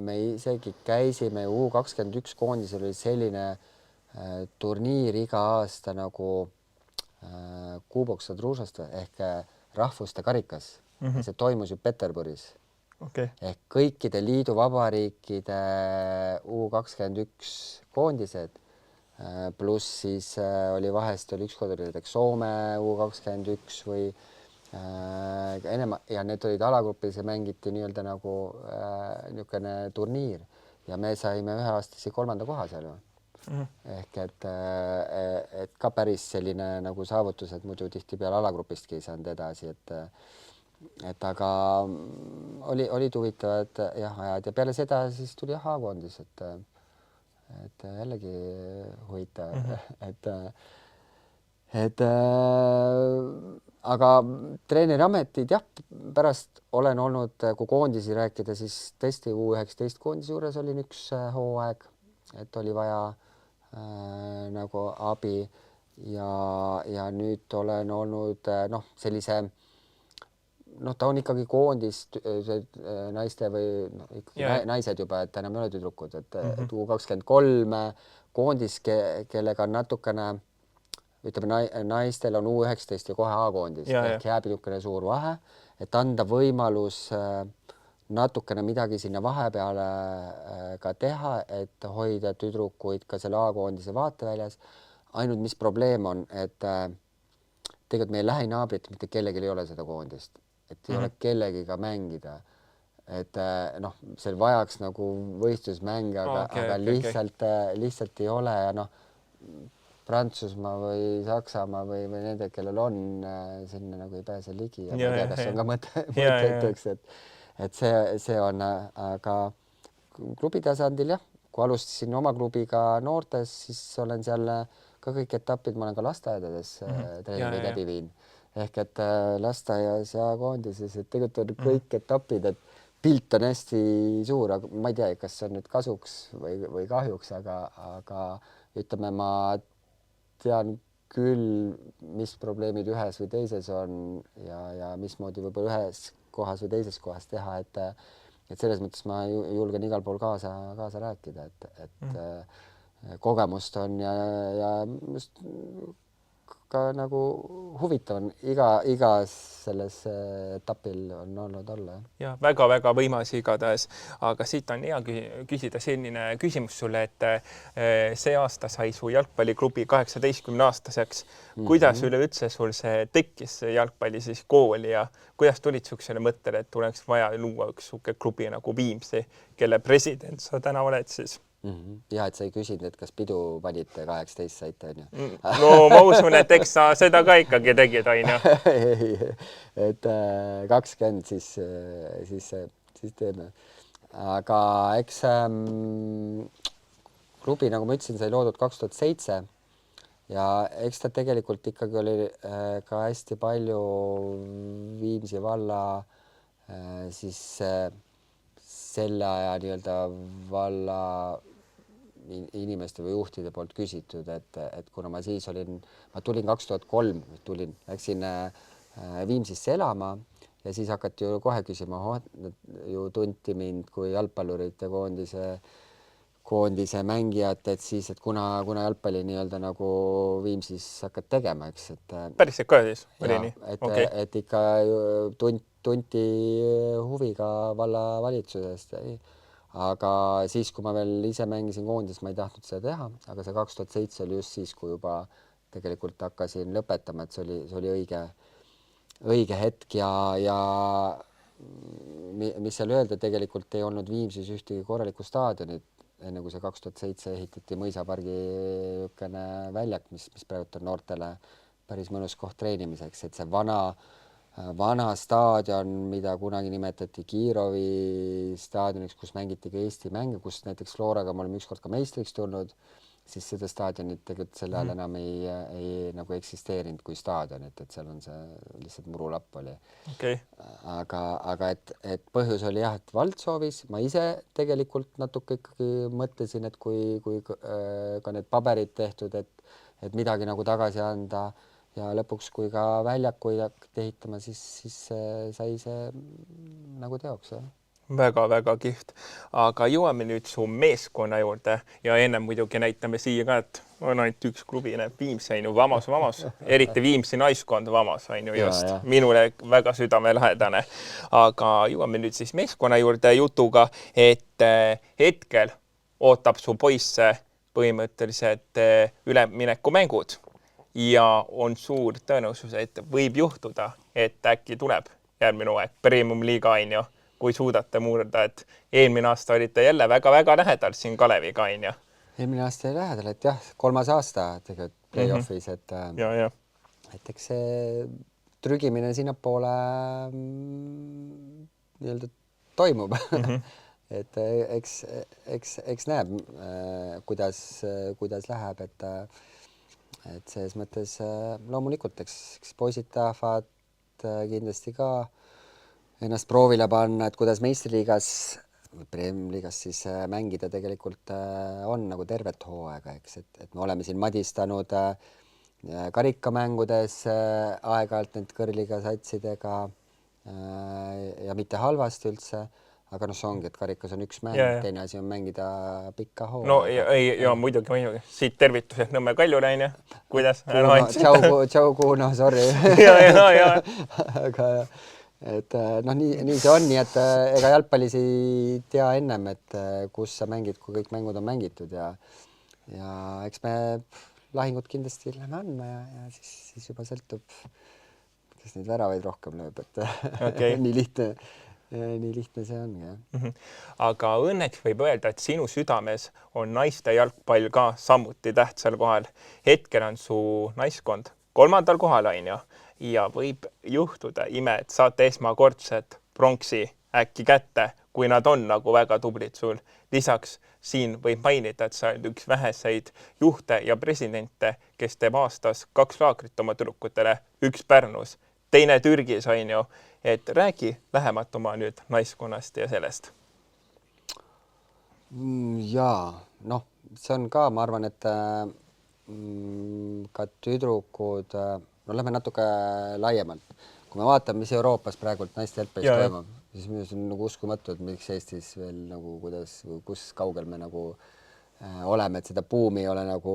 me isegi käisime U21 koondisel oli selline turniir iga aasta nagu Kubok Sadružast ehk rahvuste karikas. See toimus ju Peterburis. Ehk kõikide liiduvabariikide U21 koondised pluss siis oli vahest oli ükskord oli näiteks Soome U21 või enam ja need olid alagrupis ja mängiti nii-öelda nagu niisugune turniir ja me saime üheaastasi 3. koha seal ju. Ehk et ka päris selline nagu saavutus, et muidu tihtipeale alagrupistki ei saanud edasi, et aga olid huvitavad jah ajad ja peale seda siis tuli A-koondis, et jällegi huvitav, et aga treeneriametid jah, pärast olen olnud, kui koondisi rääkida, siis tõesti U19 koondise juures olin üks hooaeg, et oli vaja nagu abi ja nüüd olen olnud sellise ta on ikkagi koondis naiste või naised juba, et enam ei ole tüdrukud, et U23 koondis, kellega on natukene ütleme, naistel on U19 ja kohe A-koondis, ehk jääb niisugune suur vahe, et anda võimalus natukene midagi sinna vahepeale ka teha, et hoida tüdrukuid ka selle A-koondise vaateväljas. Ainult mis probleem on, et tegelikult meie lähinaabrit mitte kellelgi ei ole seda koondist, et ei ole kellegiga mängida. Et see vajaks nagu võistlusmänge, aga lihtsalt ei ole ja Prantsusmaa või Saksamaa või nende, kellel on sinna nagu ei pääse ligi ja ma ei tea, kas on ka mõtleteks, et see on, aga klubi tasandil jah, kui alustasin oma klubiga noortes, siis olen seal ka kõik etapid, ma olen ka lasteaedades treeninguid läbi viin. Ehk et lasteaias ja koondises, et tegelikult on kõik etapid, et pilt on hästi suur, aga ma ei tea, kas see on nüüd kasuks või kahjuks, aga ütleme, ma tean küll, mis probleemid ühes või teises on ja mismoodi võib-olla ühes kohas või teises kohas teha, et selles mõttes ma julgen igal pool kaasa rääkida, et kogemust on ja just ka nagu huvitav on iga selles etapil on olnud olla. Ja väga-väga võimas igatahes, aga siit on hea küsida selline küsimus sulle, et see aasta sai su jalgpalliklubi 18-aastaseks. Kuidas üleüldse sul see tekkis jalgpalli siis kooli ja kuidas tulid suksele mõttele, et oleks vaja luua üks suke klubi nagu Viimsi, kelle president sa täna oled siis? Ja, et sa ei küsinud, et kas pidu panite 18 saite, on ju? No ma usun, et eks sa seda ka ikkagi tegid, on ju? Ei, et 20 siis teeme. Aga eks klubi, nagu ma ütlesin, sai loodud 2007 ja eks ta tegelikult ikkagi oli ka hästi palju Viimsi valla siis selle aja nii-öelda valla inimeste või juhtide poolt küsitud, et kuna ma tulin 2003, läksin Viimsisse elama ja siis hakati ju kohe küsima, ju tunti mind kui jalgpallurite koondise mängijat, et siis, et kuna jalgpalli nii-öelda nagu Viimsis hakkad tegema, eks, et päriselt ka siis oli ja, nii? et ikka tunti huvi ka vallavalitsusest. Aga siis, kui ma veel ise mängisin koondis, ma ei tahtnud seda teha, aga see 2007 oli just siis, kui juba tegelikult hakkasin lõpetama, et see oli õige hetk ja mis seal öelda, tegelikult ei olnud Viimsis ühtegi korralikku staadionit, enne kui see 2007 ehitati Mõisapargi väljak, mis praegu on noortele päris mõnus koht treenimiseks, et see vana staadion, mida kunagi nimetati Kirovi staadioniks, kus mängiti ka Eesti mänge, kus näiteks Floraga me oleme ükskord ka meistriks tulnud, siis seda staadionit tegelikult sel ajal enam ei nagu eksisteerinud kui staadion, et seal on see lihtsalt murulapp oli. Aga et põhjus oli jah, et vald soovis, ma ise tegelikult natuke ikkagi mõtlesin, et kui ka need paberid tehtud, et midagi nagu tagasi anda ja lõpuks, kui ka väljakuid hakati ehitama, siis sai see nagu teoks. Väga-väga kihvt. Aga jõuame nüüd su meeskonna juurde ja ennem muidugi näitame siia ka, et on ainult üks klubi, Viimsi on ju Vamos, eriti Viimsi naiskond Vamos on ju just minule väga südamelähedane. Aga jõuame nüüd siis meeskonna juurde jutuga, et hetkel ootab su poisse põhimõtteliselt üleminekumängud ja on suur tõenäosus, et võib juhtuda, et äkki tuleb järgmine hooaeg Premium-liiga on ju, kui suudate murda, et eelmine aasta olite jälle väga-väga lähedal siin Kaleviga on ju. Eelmine aasta oli lähedal, et jah, 3. aasta tegelikult play-offis, et eks see trügimine sinnapoole nii-öelda toimub. Et eks näeb, kuidas läheb, et selles mõttes loomulikult, eks poisid tahavad kindlasti ka ennast proovile panna, et kuidas meistriliigas või Premium-liigas siis mängida tegelikult on nagu tervet hooaega, eks, et me oleme siin madistanud karikamängudes aeg-ajalt need kõrliga satsidega ja mitte halvasti üldse, aga see ongi, et karikas on üks mäng, teine asi on mängida pikka hooaega. No muidugi. Siit tervitused Nõmme Kaljule, on ju? Kuidas? Tšau Kuno, sorry. Aga et nii see on, nii et ega jalgpallis ei tea ennem, et kus sa mängid, kui kõik mängud on mängitud ja eks me lahingud kindlasti lähme andma ja siis juba sõltub, kes neid väravaid rohkem lööb, et nii lihtne see on. Aga õnneks võib öelda, et sinu südames on naiste jalgpall ka samuti tähtsal kohal. Hetkel on su naiskond 3. kohal on ju ja võib juhtuda ime, et saate esmakordset pronksi äkki kätte, kui nad on nagu väga tublid sul. Lisaks siin võib mainida, et sa oled üks väheseid juhte ja presidente, kes teeb aastas 2 laagrit oma tüdrukutele, üks Pärnus, teine Türgis on ju, et räägi lähemalt oma nüüd naiskonnast ja sellest. Jaa, see on ka, ma arvan, et ka tüdrukud, lähme natuke laiemalt. Kui me vaatame, mis Euroopas praegult naiste jalgpallis toimub, siis minu on nagu uskumatu, et miks Eestis veel nagu kus kaugel me nagu oleme, et seda buumi ei ole nagu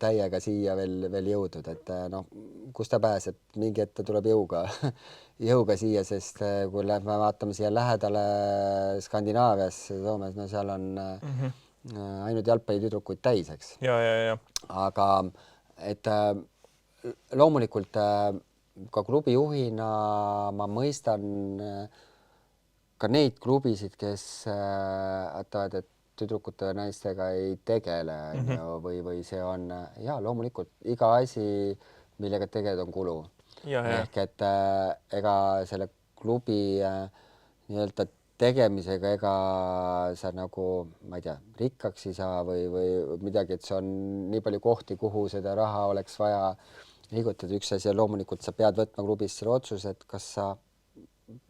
täiega siia veel jõudnud, et kus ta pääseb, mingi ette tuleb jõuga siia, sest kui me vaatame siia lähedale Skandinaavias, Soomes, seal on ainult jalgpallitüdrukuid täis, eks. Aga et loomulikult ka klubi juhina ma mõistan ka neid klubisid, kes ütlevad, et tüdrukute ja naistega ei tegele või see on loomulikult iga asi, millega tegeleda on kulu. Ehk et ega selle klubi nii-öelda tegemisega ega sa nagu, ma ei tea, rikkaks ei saa või midagi, et see on nii palju kohti, kuhu seda raha oleks vaja liigutada. Üks asi ja loomulikult sa pead võtma klubis selle otsuse, et kas sa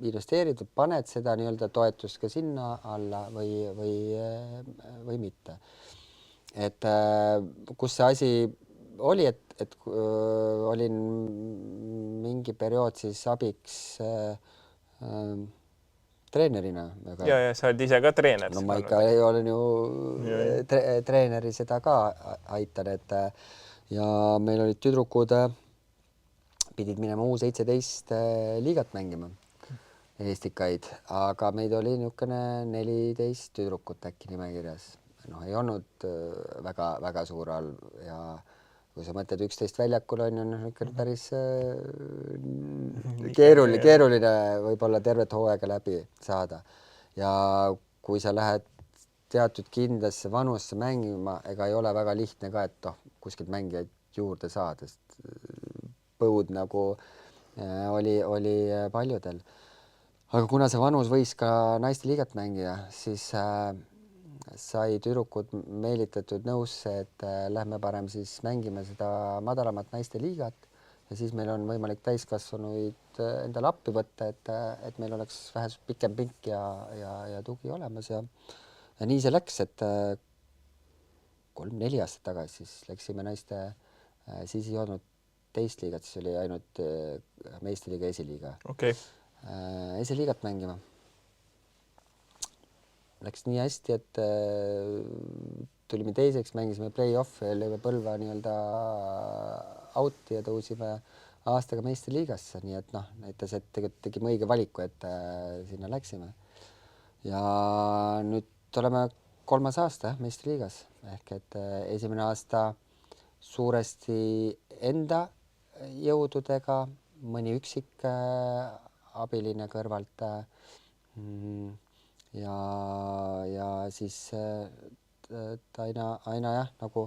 investeerid, paned seda nii-öelda toetust ka sinna alla või mitte. Et kus see asi oli, et olin mingi periood siis abiks treenerina. Ja sa oled ise ka treener. No ma ikka olen ju treeneri seda ka aitan, et ja meil olid tüdrukud, pidid minema U17 liigat mängima, Eestikaid, aga meid oli niisugune 14 tüdrukut äkki nimekirjas. Noh, ei olnud väga suur all ja kui sa mõtled 11 väljakul on ikka päris keeruline võib-olla tervet hooaega läbi saada. Ja kui sa lähed teatud kindlasse vanusse mängima, ega ei ole väga lihtne ka, et kuskilt mängijaid juurde saada, sest põud nagu oli paljudel. Aga kuna see vanus võis ka naiste liigat mängida, siis sai tüdrukud meelitatud nõusse, et lähme parem siis mängime seda madalamat naiste liigat ja siis meil on võimalik täiskasvanuid endale appi võtta, et meil oleks vähe pikem pink ja tugi olemas ja nii see läks, et 3-4 aastat tagasi siis läksime naiste, siis ei olnud teist liigat, siis oli ainult meistriliiga, esiliiga. Okay. Esiliigat mängima. Läks nii hästi, et tulime teiseks, mängisime play-off ja lõime Põlva nii-öelda out'i ja tõusime aastaga meistriliigasse, nii et näitas, et tegelikult tegime õige valiku, et sinna läksime. Ja nüüd oleme 3. aasta meistriliigas ehk et esimene aasta suuresti enda jõududega, mõni üksik abiline kõrvalt ja siis aina jah, nagu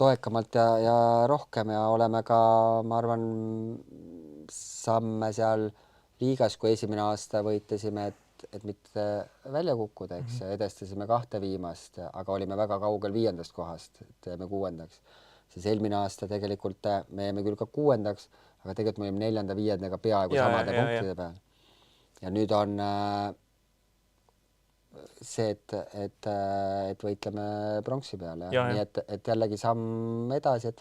toekamalt ja rohkem ja oleme ka, ma arvan, samme seal liigas, kui esimene aasta võitlesime, et mitte välja kukkuda, eks, edestasime 2 viimast, aga olime väga kaugel 5. kohast, et jäime 6. Siis eelmine aasta tegelikult me jäime küll ka 6. aga tegelikult me olime 4. 5. peaaegu samade punktide peal. Ja nüüd on see, et võitleme pronksi peale. Nii et jällegi samm edasi, et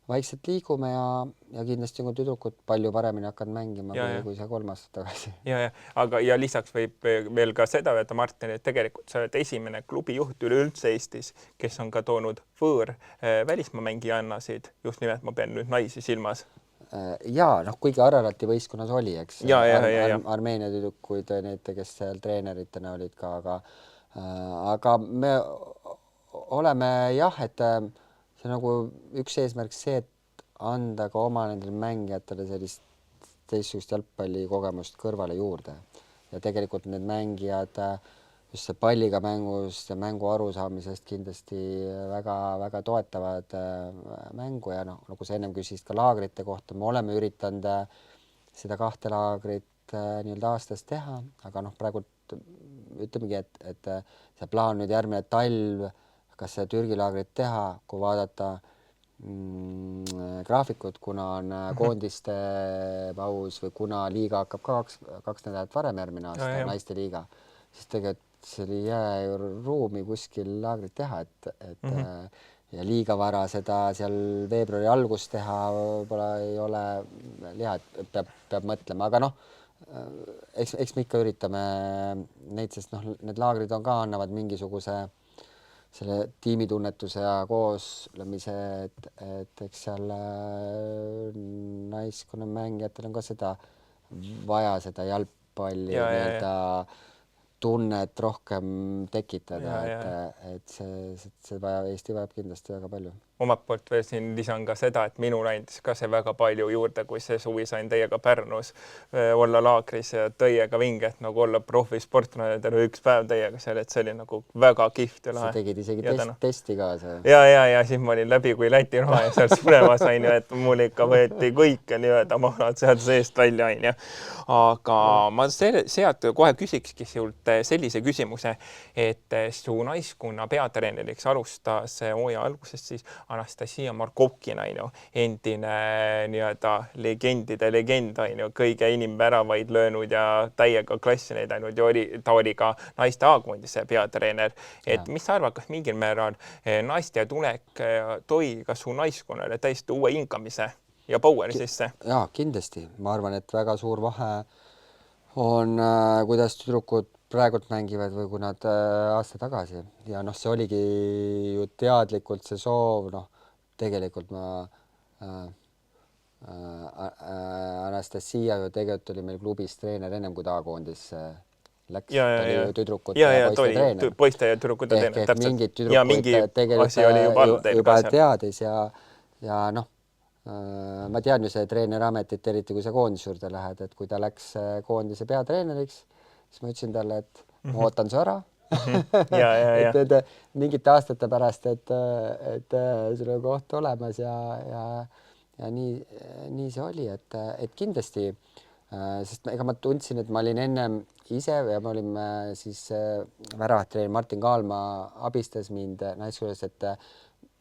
vaikselt liigume ja kindlasti on tüdrukud palju paremini hakanud mängima kui see 3 aastat tagasi. Ja lisaks võib veel ka seda öelda, Martin, et tegelikult sa oled esimene klubijuht üleüldse Eestis, kes on ka toonud välismaa mängijannasid, just nimelt ma pean nüüd naisi silmas. Kuigi Ararati võistkonnas oli, eks. Armeenia tüdrukuid, need, kes seal treeneritena olid ka, aga me oleme et see nagu üks eesmärk see, et anda ka oma nendele mängijatele sellist teistsugust jalgpallikogemust kõrvale juurde. Ja tegelikult need mängijad just see palliga mängust ja mängu arusaamisest kindlasti väga toetavad mängu ja nagu sa ennem küsisid ka laagrite kohta, me oleme üritanud seda 2 laagrit nii-öelda aastas teha, aga praegu ütlemegi, et see plaan nüüd järgmine talv, kas see Türgi laagrit teha, kui vaadata graafikut, kuna on koondiste paus või kuna liiga hakkab ka 2 nädalat varem järgmine aasta, naiste liiga, siis tegelikult see oli ruumi kuskil laagrit teha, et ja liiga vara seda seal veebruari algust teha võib-olla ei ole hea, et peab mõtlema, aga eks me ikka üritame neid, sest need laagrid on ka, annavad mingisuguse selle tiimitunnetuse ja kooslemise, et eks seal naiskonna mängijatel on ka seda vaja, seda jalgpalli nii-öelda tunnet rohkem tekitada, et see Eesti vajab kindlasti väga palju. Omalt poolt veel siin lisan ka seda, et minul andis ka see väga palju juurde, kui see suvi sain teiega Pärnus olla laagris ja teiega Vinget, nagu olla profisportlane terve 1 päev teiega seal, et see oli nagu väga kihvt ja lahe. Sa tegid isegi testi kaasa. Ja siis ma olin läbi kui Läti raha ja sealt surema sain, et mul ikka võeti kõike nii-öelda mahlad sealt seest välja. Aga ma sealt kohe küsikski sinult sellise küsimuse, et su naiskonna peatreeneriks alustas hooaja algusest siis Anastasia Markovkina, endine nii-öelda legendide legend, kõige inimväravaid löönud ja täiega klassi näidanud ja ta oli ka naiste A-koondise peatreener. Et mis sa arvad, kas mingil määral naiste tulek tõi ka su naiskonnale täiesti uue hingamise ja power'i sisse? Jaa, kindlasti. Ma arvan, et väga suur vahe on, kuidas tüdrukud praegult mängivad või kui nad aasta tagasi. Ja see oligi ju teadlikult see soov, tegelikult ma Anastasia ju tegelikult oli meil klubis treener ennem kui A-koondis läks. Ta oli ju tüdrukute ja poiste treener. Poiste ja tüdrukute treener, täpselt. Mingid tüdrukud tegelikult juba teadis ja ma tean ju see treenerametit, eriti kui sa koondise juurde lähed, et kui ta läks koondise peatreeneriks, siis ma ütlesin talle, et ma ootan su ära. Et mingite aastate pärast, et sul on koht olemas ja nii see oli, et kindlasti, sest ega ma tundsin, et ma olin ennem ise ja me olime siis väravatreener Martin Kaalma abistas mind naiskonnas, et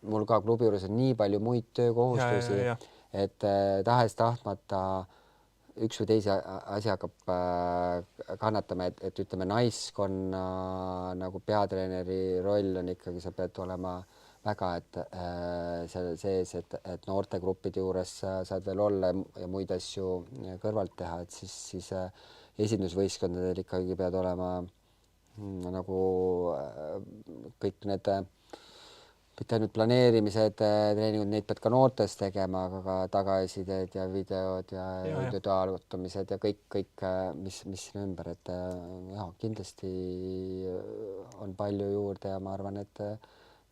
mul ka klubi juures on nii palju muid töökohustusi, et tahes-tahtmata üks või teise asi hakkab kannatama, et ütleme, naiskonna nagu peatreeneri roll on ikkagi, sa pead olema väga, et selle sees, et noortegruppide juures saad veel olla ja muid asju kõrvalt teha, et siis esindusvõistkondadel ikkagi pead olema nagu kõik need mitte ainult planeerimised, treeningud, neid pead ka noortes tegema, aga ka tagasisided ja videod ja individuaalkohtumised ja kõik, mis sinna ümber, et kindlasti on palju juurde ja ma arvan, et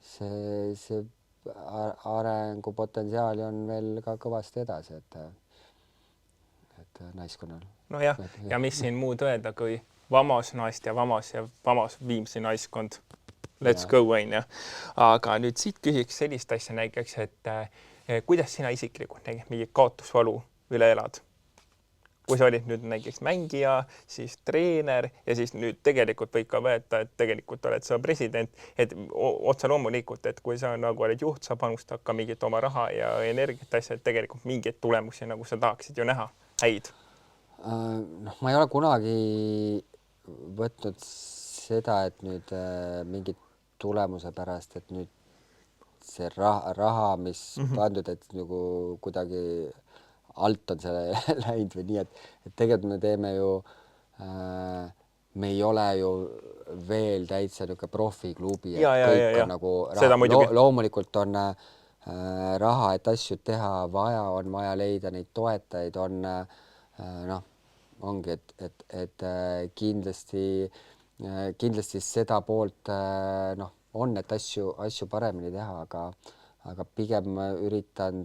see arengupotentsiaali on veel ka kõvasti edasi, et naiskonnal. Nojah, ja mis siin muud öelda, kui Vamos naist ja Vamos Viimsi naiskond. Let's go, on. Aga nüüd siit küsiks sellist asja näiteks, et kuidas sina isiklikult mingi kaotusvalu üle elad? Kui sa olid nüüd näiteks mängija, siis treener ja siis nüüd tegelikult võib ka võeta, et tegelikult oled sa president, et otsa loomulikult, et kui sa nagu oled juht, sa panustad ka mingit oma raha ja energiat asja, et tegelikult mingeid tulemusi nagu sa tahaksid ju näha, häid. Ma ei ole kunagi võtnud seda, et nüüd mingit tulemuse pärast, et nüüd see raha, mis pandud, et nagu kuidagi alt on selle läinud või nii, et tegelikult me teeme ju, me ei ole ju veel täitsa niisugune profiklubi, et kõik on nagu loomulikult on raha, et asju teha vaja, on vaja leida neid toetajaid, ongi, et kindlasti seda poolt on, et asju paremini teha, aga pigem üritan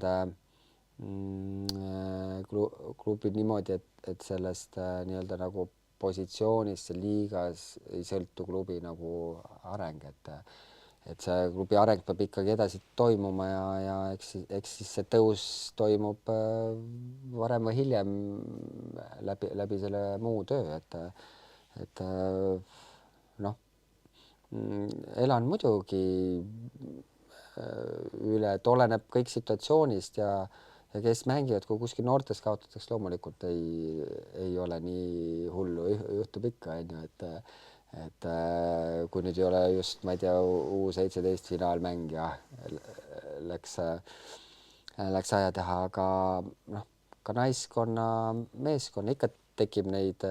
klubi niimoodi, et sellest nii-öelda nagu positsioonist liigas ei sõltu klubi nagu areng, et see klubi areng peab ikkagi edasi toimuma ja eks siis see tõus toimub varem või hiljem läbi selle muu töö, et elan muidugi üle, et oleneb kõik situatsioonist ja kes mängivad, kui kuskil noortes kaotatakse, loomulikult ei ole nii hullu, juhtub ikka, on ju, et kui nüüd ei ole just, ma ei tea, U17 finaalmäng ja läks aja teha, aga ka naiskonna, meeskonna ikka tekib neid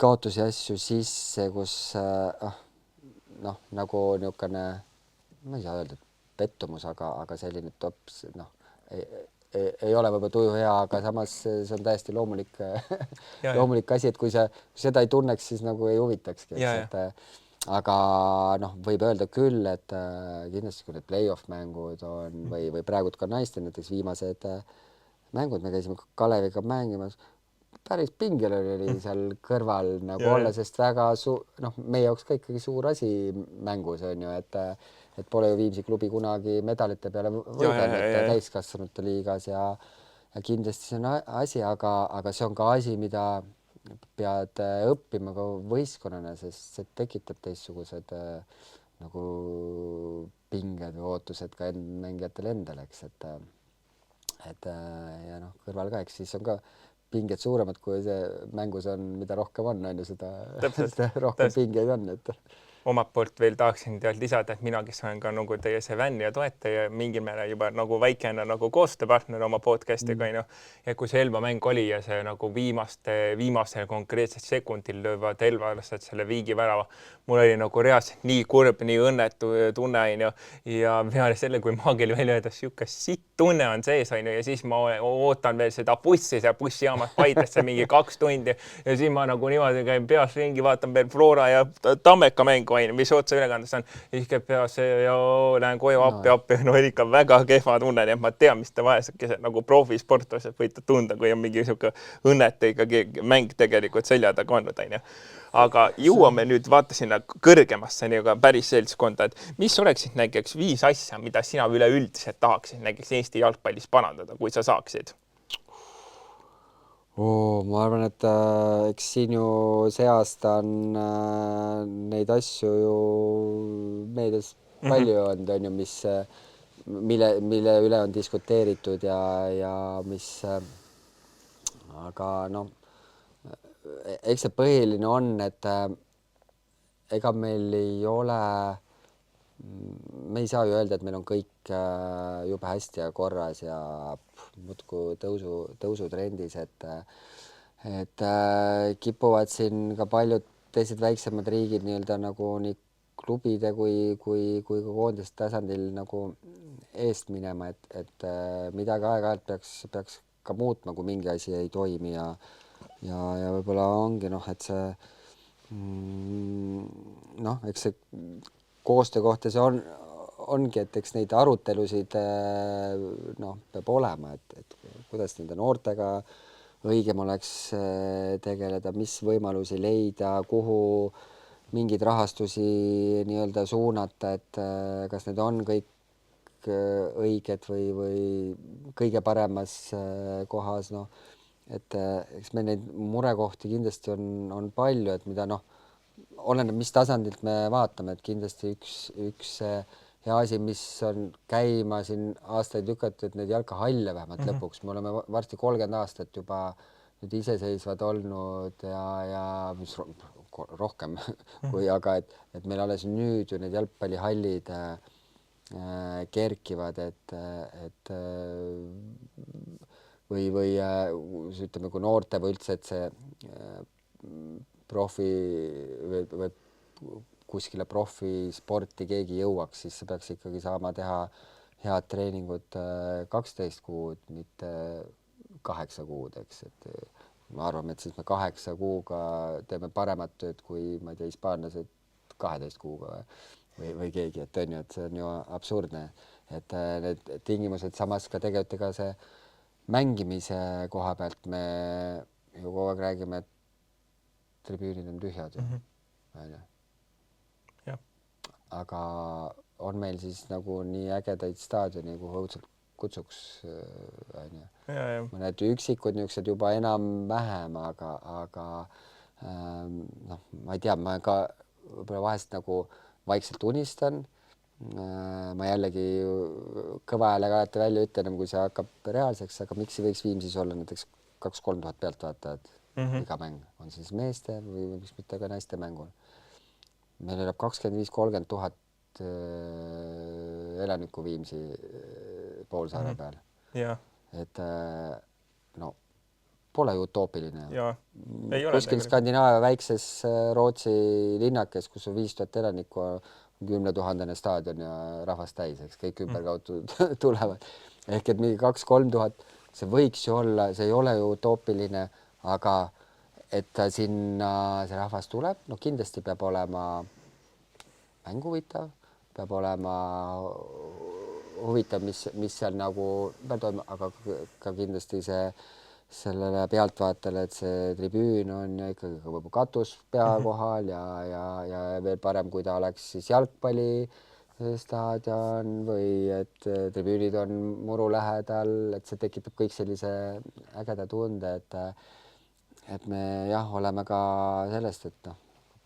kaotusi asju sisse, kus nagu niisugune, ma ei saa öelda, pettumus, aga selline tops, ei ole võib-olla tuju hea, aga samas see on täiesti loomulik asi, et kui seda ei tunneks, siis nagu ei huvitakski. Aga võib öelda küll, et kindlasti kui need play-off mängud on või praegu ka naiste näiteks viimased mängud, me käisime Kaleviga mängimas, päris pingel oli seal kõrval nagu olla, sest väga meie jaoks ka ikkagi suur asi mängus on ju, et pole ju Viimsi klubi kunagi medalite peale võidelnud täiskasvanute liigas ja kindlasti see on asi, aga see on ka asi, mida pead õppima ka võistkonnana, sest see tekitab teistsugused nagu pinged või ootused ka mängijatele endale, eks, et ja noh, kõrval ka, eks siis on ka pinged suuremad, kui see mängus on, mida rohkem on ju seda, seda rohkem pingeid on, et omalt poolt veel tahaksin tealt lisada, et mina, kes olen ka nagu teie see fänn ja toetaja, mingil määral juba nagu väikene nagu koostööpartner oma podcast'iga, ja kui see Elva mäng oli ja see nagu viimasel konkreetsel sekundil löövad elvalased selle viigivärava, mul oli nagu reaalselt nii kurb, nii õnnetu tunne, ja peale selle, kui maagil välja öelda, sihuke sitt tunne on sees, ja siis ma ootan veel seda bussi seal bussijaamas Paidesse mingi 2 tundi ja siis ma nagu niimoodi käin peas ringi, vaatan veel Flora ja Tammeka mängu, mis otseülekandes on, siis käib peas ja lähen koju appi, no ikka väga kehva tunne, nii et ma tean, mis te vaesekesed nagu profisportlased võite tunda, kui on mingi sihuke õnnetu ikkagi mäng tegelikult selja taga olnud, Aga jõuame nüüd vaata sinna kõrgemasse päris seltskonda, et mis oleksid näiteks 5 asja, mida sina üleüldiselt tahaksid näiteks Eesti jalgpallis parandada, kui sa saaksid? Ma arvan, et eks siin ju see aasta on neid asju ju meedias palju olnud, on ju, mille üle on diskuteeritud ja mis, aga noh, eks see põhiline on, et ega meil ei ole, me ei saa ju öelda, et meil on kõik jube hästi ja korras ja muudkui tõusutrendis, et kipuvad siin ka paljud teised väiksemad riigid nii-öelda nagu nii klubide kui ka koondiste tasandil nagu eest minema, et midagi aeg-ajalt peaks ka muutma, kui mingi asi ei toimi ja võib-olla ongi et see eks see koostöö kohta see ongi, et eks neid arutelusid peab olema, et kuidas nende noortega õigem oleks tegeleda, mis võimalusi leida, kuhu mingeid rahastusi nii-öelda suunata, et kas need on kõik õiged või kõige paremas kohas, et eks meil neid murekohti kindlasti on palju, et mida oleneb, mis tasandilt me vaatame, et kindlasti üks hea asi, mis on käima siin aastaid lükatud, et neid jalkahalle vähemalt lõpuks, me oleme varsti 30 aastat juba nüüd iseseisvad olnud ja mis rohkem kui, aga et meil alles nüüd ju need jalgpallihallid kerkivad, et või ütleme, kui noorte või üldse, et see profi või kuskile profisporti keegi jõuaks, siis see peaks ikkagi saama teha head treeningut 12 kuud, mitte 8 kuud, eks, et ma arvan, et siis me 8 kuuga teeme paremat tööd kui, ma ei tea, hispaanlased 12 kuuga või keegi, et on ju, et see on ju absurdne, et need tingimused, samas ka tegelikult ega see mängimise koha pealt me ju kogu aeg räägime, et tribüünid on tühjad ju, on ju. Aga on meil siis nagu nii ägedaid staadioni, kuhu õudselt kutsuks, on ju. Mõned üksikud niisugused juba enam-vähem, aga ma ei tea, ma ka võib-olla vahest nagu vaikselt unistan. Ma jällegi kõva häälega alati välja ütlen, kui see hakkab reaalseks, aga miks ei võiks Viimsis olla näiteks 2-3 tuhat pealtvaatajat iga mäng, on siis meeste või miks mitte ka naiste mängul. Meil elab 25-30 tuhat elanikku Viimsi poolsaare peal. Et pole ju utoopiline. Kuskil Skandinaavia väikses Rootsi linnakes, kus on 5000 elanikku, 10 000 staadion ja rahvast täis, eks kõik ümberkaudu tulevad. Ehk et mingi 2-3 tuhat, see võiks ju olla, see ei ole ju utoopiline, aga et sinna see rahvas tuleb, kindlasti peab olema mäng huvitav, peab olema huvitav, mis seal nagu toimub, aga ka kindlasti sellele pealtvaatajale, et see tribüün on ikkagi katus pea kohal ja veel parem, kui ta oleks siis jalgpallistaadion või et tribüünid on muru lähedal, et see tekitab kõik sellise ägeda tunde, et me jah, oleme ka sellest, et noh,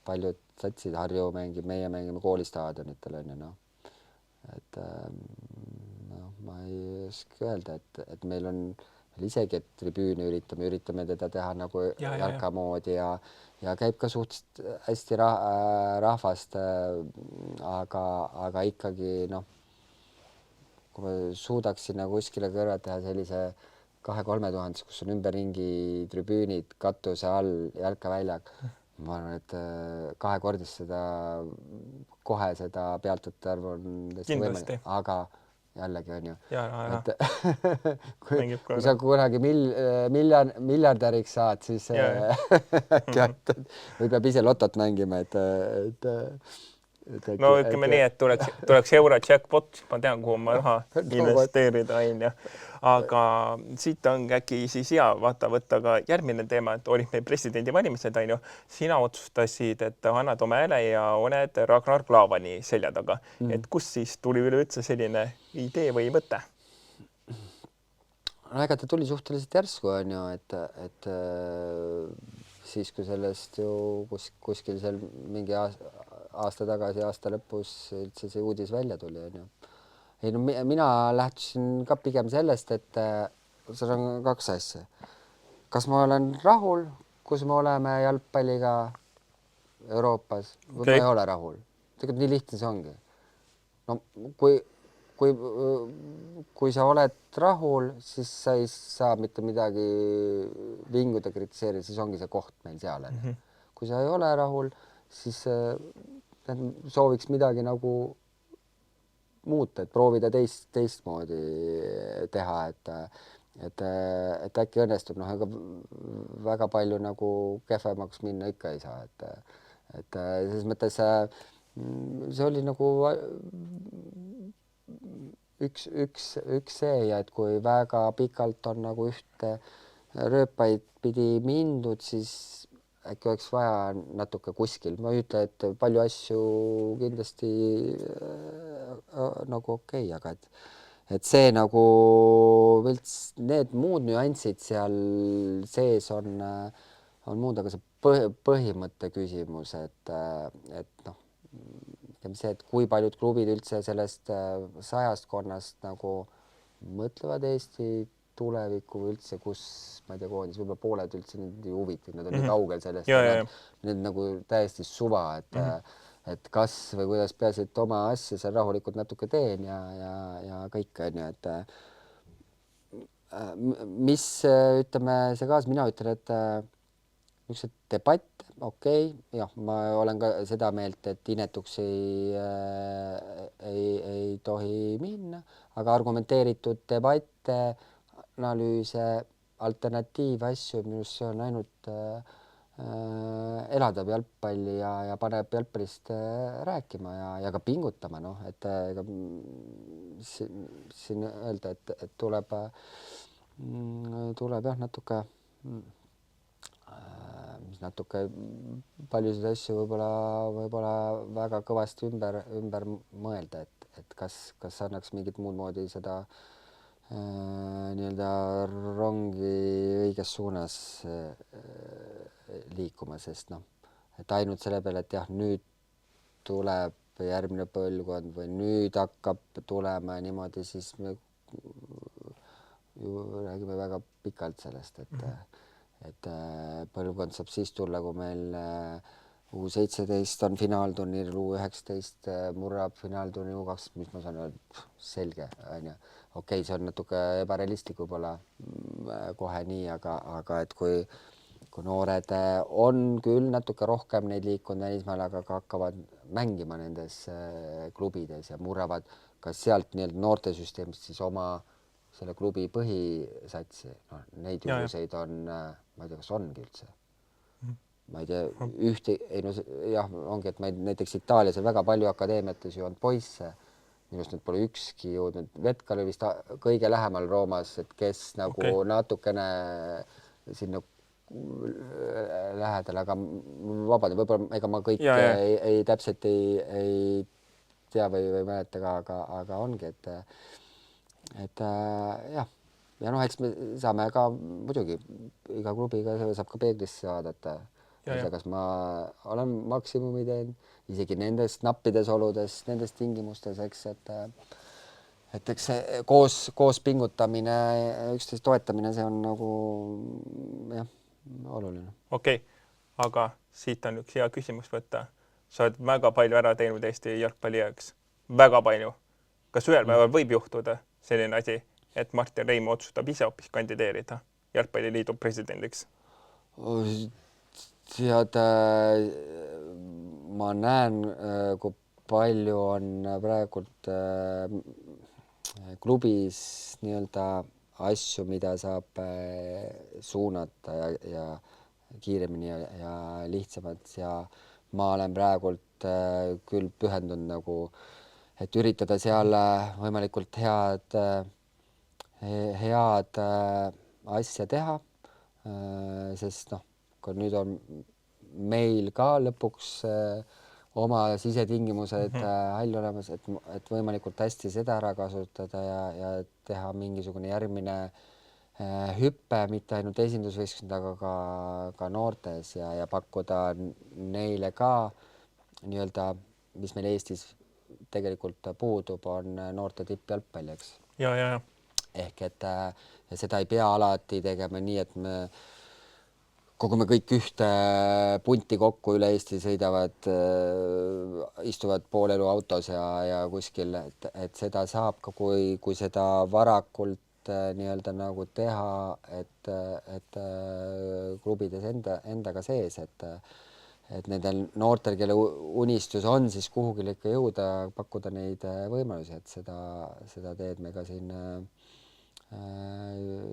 paljud satsid, Harju mängib, meie mängime koolistaadionitel on ju noh, et noh, ma ei oska öelda, et meil on isegi, et tribüüne üritame teda teha nagu jalka moodi ja käib ka suhteliselt hästi rahvast, aga ikkagi noh, kui me suudaks sinna kuskile kõrvalt teha sellise 2-3 tuhandeks, kus on ümberringi tribüünid katuse all, jalkaväljak, ma arvan, et kahekordist kohe seda pealtvõtte arvu on võimalik, aga jällegi on ju, et kui sa kunagi miljardäriks saad, siis või peab ise lotot mängima, no ütleme nii, et tuleks euro jackpot, ma tean, kuhu ma raha investeerida on ju. Aga siit on äkki siis hea võtta ka järgmine teema, et olid meil presidendivalimised on ju. Sina otsustasid, et annad oma hääle ja oled Ragnar Klavani selja taga. Et kus siis tuli üleüldse selline idee või mõte? No ega ta tuli suhteliselt järsku on ju, et siis kui sellest ju kuskil seal mingi aasta tagasi, aasta lõpus üldse see uudis välja tuli on ju. Ei no mina lähtusin ka pigem sellest, et seal on 2 asja. Kas ma olen rahul, kus me oleme jalgpalliga Euroopas või ma ei ole rahul? Tegelikult nii lihtne see ongi. No kui sa oled rahul, siis sa ei saa mitte midagi vinguda, kritiseerida, siis ongi see koht meil seal. Kui sa ei ole rahul, siis sooviks midagi nagu muuta, et proovida teistmoodi teha, et äkki õnnestub, noh, ega väga palju nagu kehvemaks minna ikka ei saa, et selles mõttes see oli nagu üks see ja et kui väga pikalt on nagu ühte rööpaid pidi mindud, siis äkki oleks vaja natuke kuskil, ma ei ütle, et palju asju kindlasti nagu okei, aga et see nagu need muud nüansid seal sees on muud, aga see põhimõtte küsimus, et noh, see, et kui paljud klubid üldse sellest 100-konnast nagu mõtlevad Eesti tulevikku üldse, kus ma ei tea, koondis, võib-olla pooled üldse neid ei huvita, nad on nii kaugel sellest, need nagu täiesti suva, et kas või kuidas peaasi, et oma asja seal rahulikult natuke teen ja kõik on ju, et mis ütleme see kaas, mina ütlen, et niisugused debatt, okei, jah, ma olen ka seda meelt, et inetuks ei tohi minna, aga argumenteeritud debatte, analüüse, alternatiivasju, minu arust see on ainult elavdab jalgpalli ja paneb jalgpallist rääkima ja ka pingutama, noh, et ega siin öelda, et tuleb jah natuke paljusid asju võib-olla väga kõvasti ümber mõelda, et kas annaks mingit muud moodi seda nii-öelda rongi õiges suunas liikuma, sest noh, et ainult selle peale, et jah, nüüd tuleb järgmine põlvkond või nüüd hakkab tulema niimoodi, siis me ju räägime väga pikalt sellest, et põlvkond saab siis tulla, kui meil U17 on finaalturniiril, U19 murrab finaalturniiri, U20, mis ma saan öelda, selge, on ju. Okei, see on natuke ebarealistlik võib-olla kohe nii, aga et kui noored on küll natuke rohkem neid liikunud välismaal, aga hakkavad mängima nendes klubides ja murravad ka sealt nii-öelda noortesüsteemist siis oma selle klubi põhisatsi, noh, neid juhuseid on, ma ei tea, kas ongi üldse. Ma ei tea, ei no jah, ongi, et ma näiteks Itaalias on väga palju akadeemiates ju on poisse, minust nüüd pole ükski jõudnud, Vetkal oli vist kõige lähemal Roomas, et kes nagu natukene sinna lähedal, aga vabandan, võib-olla ega ma kõik ei täpselt ei tea või mäleta ka, aga ongi, et jah, ja noh, eks me saame ka muidugi iga klubiga saab ka peeglisse vaadata. Kas ma olen maksimumi teinud, isegi nendes nappides oludes, nendes tingimustes, eks, et eks see koos pingutamine, üksteist toetamine, see on nagu jah, oluline. Okei, aga siit on üks hea küsimus võtta. Sa oled väga palju ära teinud Eesti jalgpalli jaoks. Väga palju. Kas ühel päeval võib juhtuda selline asi, et Martin Reimo otsustab ise hoopis kandideerida Jalgpalliliidu presidendiks? Tead, ma näen, kui palju on praegult klubis nii-öelda asju, mida saab suunata ja kiiremini ja lihtsamalt ja ma olen praegult küll pühendunud nagu, et üritada seal võimalikult head asja teha, sest noh, kui nüüd on meil ka lõpuks oma sisetingimused hall olemas, et võimalikult hästi seda ära kasutada ja teha mingisugune järgmine hüppe, mitte ainult esindusvõistkond, aga ka noortes ja pakkuda neile ka nii-öelda, mis meil Eestis tegelikult puudub, on noorte tippjalgpalli, eks. Ja. Ehk et seda ei pea alati tegema nii, et me kogume kõik ühte punti kokku üle Eesti, sõidavad, istuvad pool elu autos ja kuskil, et seda saab ka, kui seda varakult nii-öelda nagu teha, et klubides endaga sees, et nendel noortel, kelle unistus on siis kuhugile ikka jõuda, pakkuda neid võimalusi, et seda teed me ka siin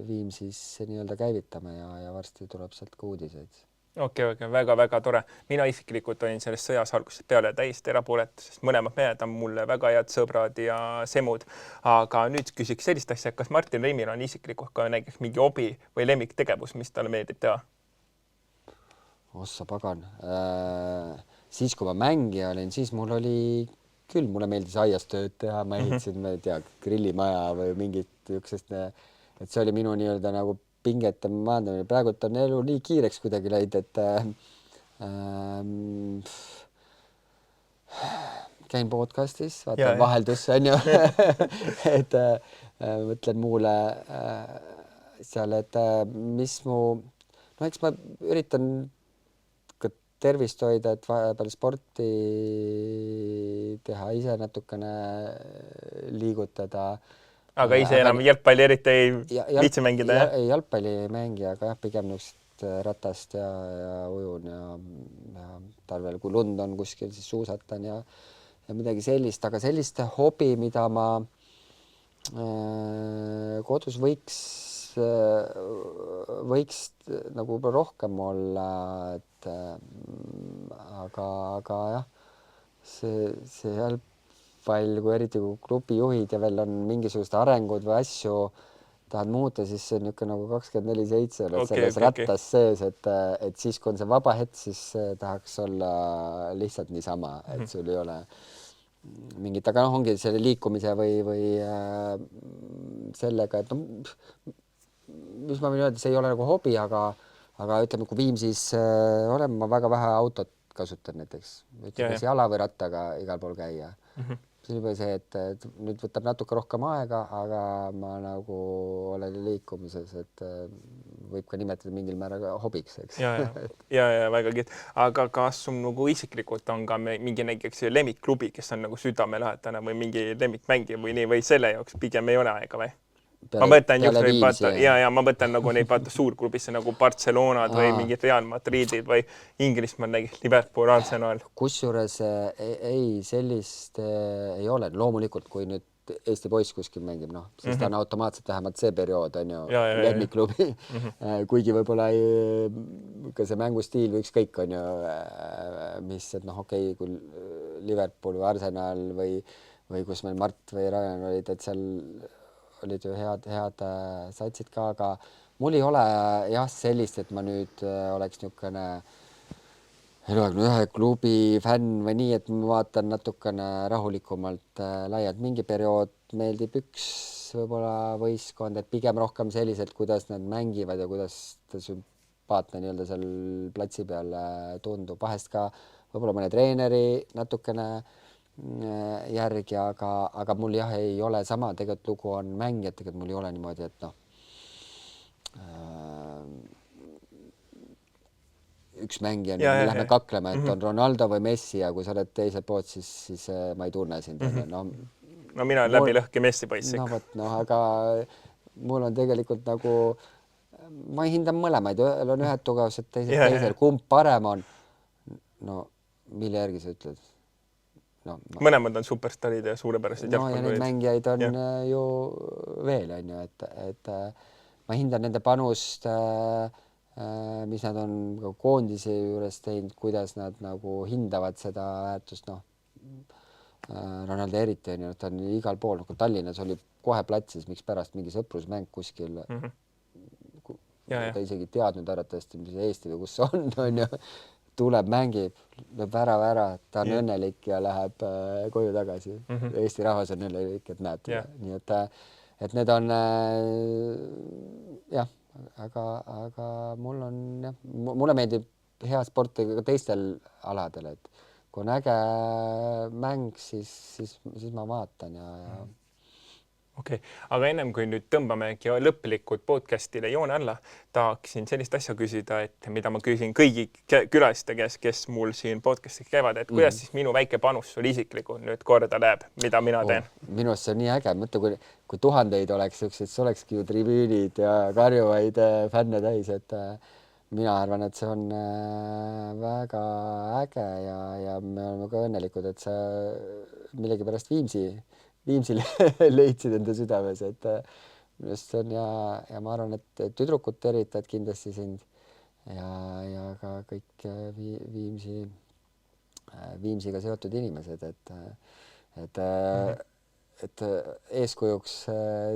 Viimsis nii-öelda käivitame ja varsti tuleb sealt ka uudiseid. Okei, väga-väga tore. Mina isiklikult olin sellest sõjas algusest peale täiesti erapooletu, sest mõlemad mehed on mulle väga head sõbrad ja semud. Aga nüüd küsiks sellist asja, kas Martin Reimil on isiklikult ka näiteks mingi hobi või lemmiktegevus, mis talle meeldib teha? Ossa pagan. Siis, kui ma mängija olin, siis mul oli küll, mulle meeldis aias tööd teha, ma ehitasin, ma ei tea, grillimaja või mingit niisugust, et see oli minu nii-öelda nagu pingete maandamine. Praegult on elu nii kiireks kuidagi läinud, et käin podcastis, vaatan vaheldus, on ju, et mõtlen muule seal, et mis mu, no eks ma üritan ka tervist hoida, et vahepeal sporti teha, ise natukene liigutada. Aga ise enam jalgpalli eriti ei viitsi mängida? Jalgpalli ei mängi, aga jah, pigem niisugust ratast ja ujun ja talvel, kui lund on kuskil, siis suusatan ja midagi sellist, aga sellist hobi, mida ma kodus võiks nagu rohkem olla, et aga jah, see jalgpall, kui eriti kui klubijuhid ja veel on mingisugused arengud või asju tahad muuta, siis see on niisugune nagu 24/7 selles rattas sees, et siis, kui on see vaba hetk, siis tahaks olla lihtsalt niisama, et sul ei ole mingit, aga noh, ongi selle liikumise või sellega, et mis ma võin öelda, see ei ole nagu hobi, aga ütleme, kui Viimsis olen, ma väga vähe autot kasutan näiteks, ütleme jala või rattaga igal pool käia. See on juba see, et nüüd võtab natuke rohkem aega, aga ma nagu olen liikumises, et võib ka nimetada mingil määral hobiks, eks. Ja väga kiit. Aga kas sul nagu isiklikult on ka mingi näiteks lemmikklubi, kes on nagu südamelähedane või mingi lemmikmängija või nii, või selle jaoks pigem ei ole aega või? Ma mõtlen ma mõtlen nagu neid vaata suurklubisse nagu Barcelonad või mingid Real Madridid või Inglismaal näiteks Liverpool, Arsenal. Kusjuures ei, sellist ei ole. Loomulikult, kui nüüd Eesti poiss kuskil mängib, siis ta on automaatselt vähemalt see periood, on ju, lemmikklubi. Kuigi võib-olla ka see mängustiil või ükskõik, on ju, mis, et okei, kui Liverpool või Arsenal või kus meil Mart või Ryan olid, et seal olid ju head satsid ka, aga mul ei ole jah sellist, et ma nüüd oleks niisugune eluaegne ühe klubi fänn või nii, et ma vaatan natukene rahulikumalt laialt. Mingi periood meeldib üks võib-olla võistkond, et pigem rohkem selliselt, kuidas nad mängivad ja kuidas ta sümpaatne nii-öelda seal platsi peal tundub. Vahest ka võib-olla mõne treeneri natukene järgi, aga mul jah, ei ole sama, tegelikult lugu on mängijad, tegelikult mul ei ole niimoodi, et noh, üks mängija, lähme kaklema, et on Ronaldo või Messi ja kui sa oled teisel poolt, siis ma ei tunne sind. No mina olen läbi lõhki Messi poiss. Aga mul on tegelikult nagu, ma hindan mõlemaid, on ühed tugevused, teisel, kumb parem on. No, mille järgi sa ütled? Mõlemad on superstarid ja suurepärased ja neid mängijaid on ju veel, et ma hindan nende panust, mis nad on ka koondise juures teinud, kuidas nad nagu hindavad seda väärtust, Ronaldo eriti on, ta on igal pool, nagu Tallinnas oli kohe platsis, miks pärast mingi sõprusmäng kuskil, ta isegi teadnud arvatavasti, mis Eesti või kus on ju, tuleb, mängib, lööb ära, ta on õnnelik ja läheb koju tagasi. Eesti rahvas on õnnelik, et näed. Nii et need on jah, aga mulle meeldib hea sporti ka teistel aladel, et kui on äge mäng, siis ma vaatan ja Okei, aga ennem kui nüüd tõmbamegi lõplikult podcastile joone alla, tahaksin sellist asja küsida, et mida ma küsin kõigi külaliste käest, kes mul siin podcastis käivad, et kuidas siis minu väike panus sul isiklikult nüüd korda läheb, mida mina teen? Minu arust see on nii äge, mõtle, kui tuhandeid oleks, siis olekski ju tribüünid ja karjuvaid fänne täis, et mina arvan, et see on väga äge ja me oleme ka õnnelikud, et sa millegipärast Viimsil leidsid enda südames, et just on ja ma arvan, et tüdrukud tervitavad kindlasti sind ja ka kõik Viimsiga seotud inimesed, et eeskujuks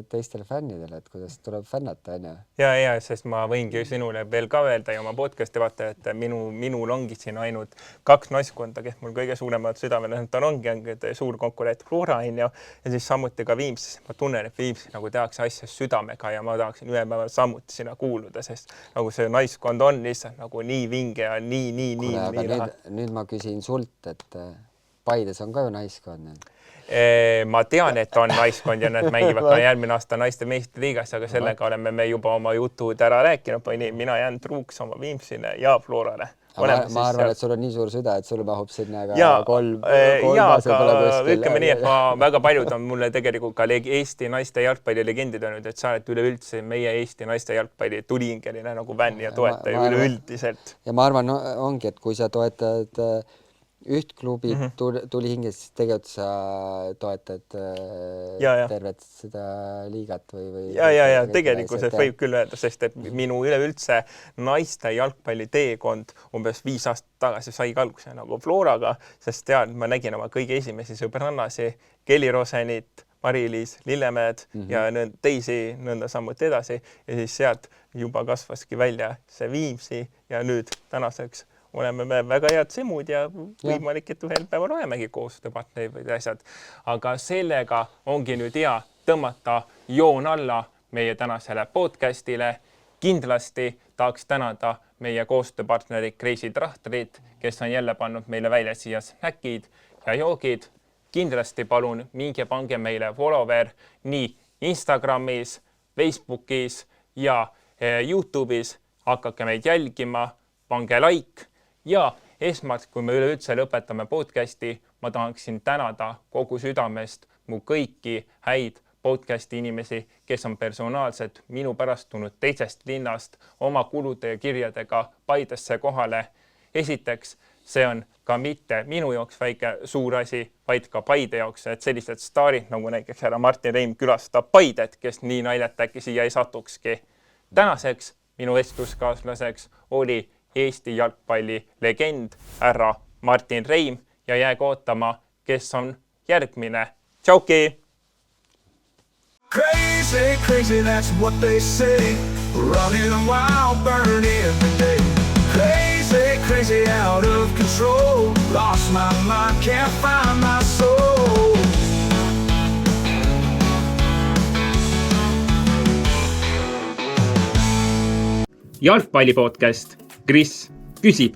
teistele fännidele, et kuidas tuleb fännata, on ju. Ja, sest ma võingi sinule veel ka öelda ja oma podcasti vaata, et minul ongi siin ainult 2 naiskonda, kes mul kõige suuremad südamel on, ta ongi suur konkurent Flora, on ju, ja siis samuti ka Viimsis. Ma tunnen, et Viimsis nagu tehakse asja südamega ja ma tahaksin ühe päeval samuti sinna kuuluda, sest nagu see naiskond on lihtsalt nagu nii vinge ja nii raha. Nüüd ma küsin sult, et Paides on ka ju naiskond. Ma tean, et on naiskond ja nad mängivad ka järgmine aasta naiste meistriliigas, aga sellega oleme me juba oma jutud ära rääkinud, mina jään truuks oma Viimsile ja Florale. Ma arvan, et sul on nii suur süda, et sul mahub sinna ka kolm ütleme nii, et väga paljud on mulle tegelikult ka Eesti naiste jalgpalli legendid öelnud, et sa oled üleüldse meie Eesti naiste jalgpalli tuliingeline nagu fänn ja toetaja üleüldiselt. Ja ma arvan, ongi, et kui sa toetad üht klubi tuli hinges, siis tegelikult sa toetad tervet seda liigat või ja tegelikult võib küll öelda, sest et minu üleüldse naiste jalgpalli teekond umbes 5 aastat tagasi sai alguse nagu Floraga, sest ma nägin oma kõige esimesi sõbrannasi, Kelly Rosenit, Mari-Liis Lillemäed ja teisi nõnda samuti edasi ja siis sealt juba kasvaski välja see Viimsi ja nüüd tänaseks oleme me väga head semud ja võimalik, et ühel päeval olemegi koostööpartnerid või asjad. Aga sellega ongi nüüd hea tõmmata joon alla meie tänasele podcastile. Kindlasti tahaks tänada meie koostööpartnerid Crazy Trahterid, kes on jälle pannud meile välja siia snäkid ja joogid. Kindlasti palun minge pange meile follower nii Instagramis, Facebookis ja YouTube'is. Hakake meid jälgima, pange like. Ja esmalt, kui me üleüldse lõpetame podcasti, ma tahaksin tänada kogu südamest mu kõiki häid podcasti inimesi, kes on personaalselt minu pärast tulnud teisest linnast oma kulude ja kirjadega Paidesse kohale. Esiteks, see on ka mitte minu jaoks väike suur asi, vaid ka Paide jaoks, et sellised staarid nagu näiteks härra Martin Reim külastab Paidet, kes nii naljalt äkki siia ei satukski. Tänaseks minu vestluskaaslaseks oli Eesti jalgpalli legend härra Martin Reim ja jääge ootama, kes on järgmine. Tšauki! Crazy, that's what they say. Running a wild, burning every day. Crazy, out of control. Lost my mind, can't find my soul. jalgpalli podcast Kris küsib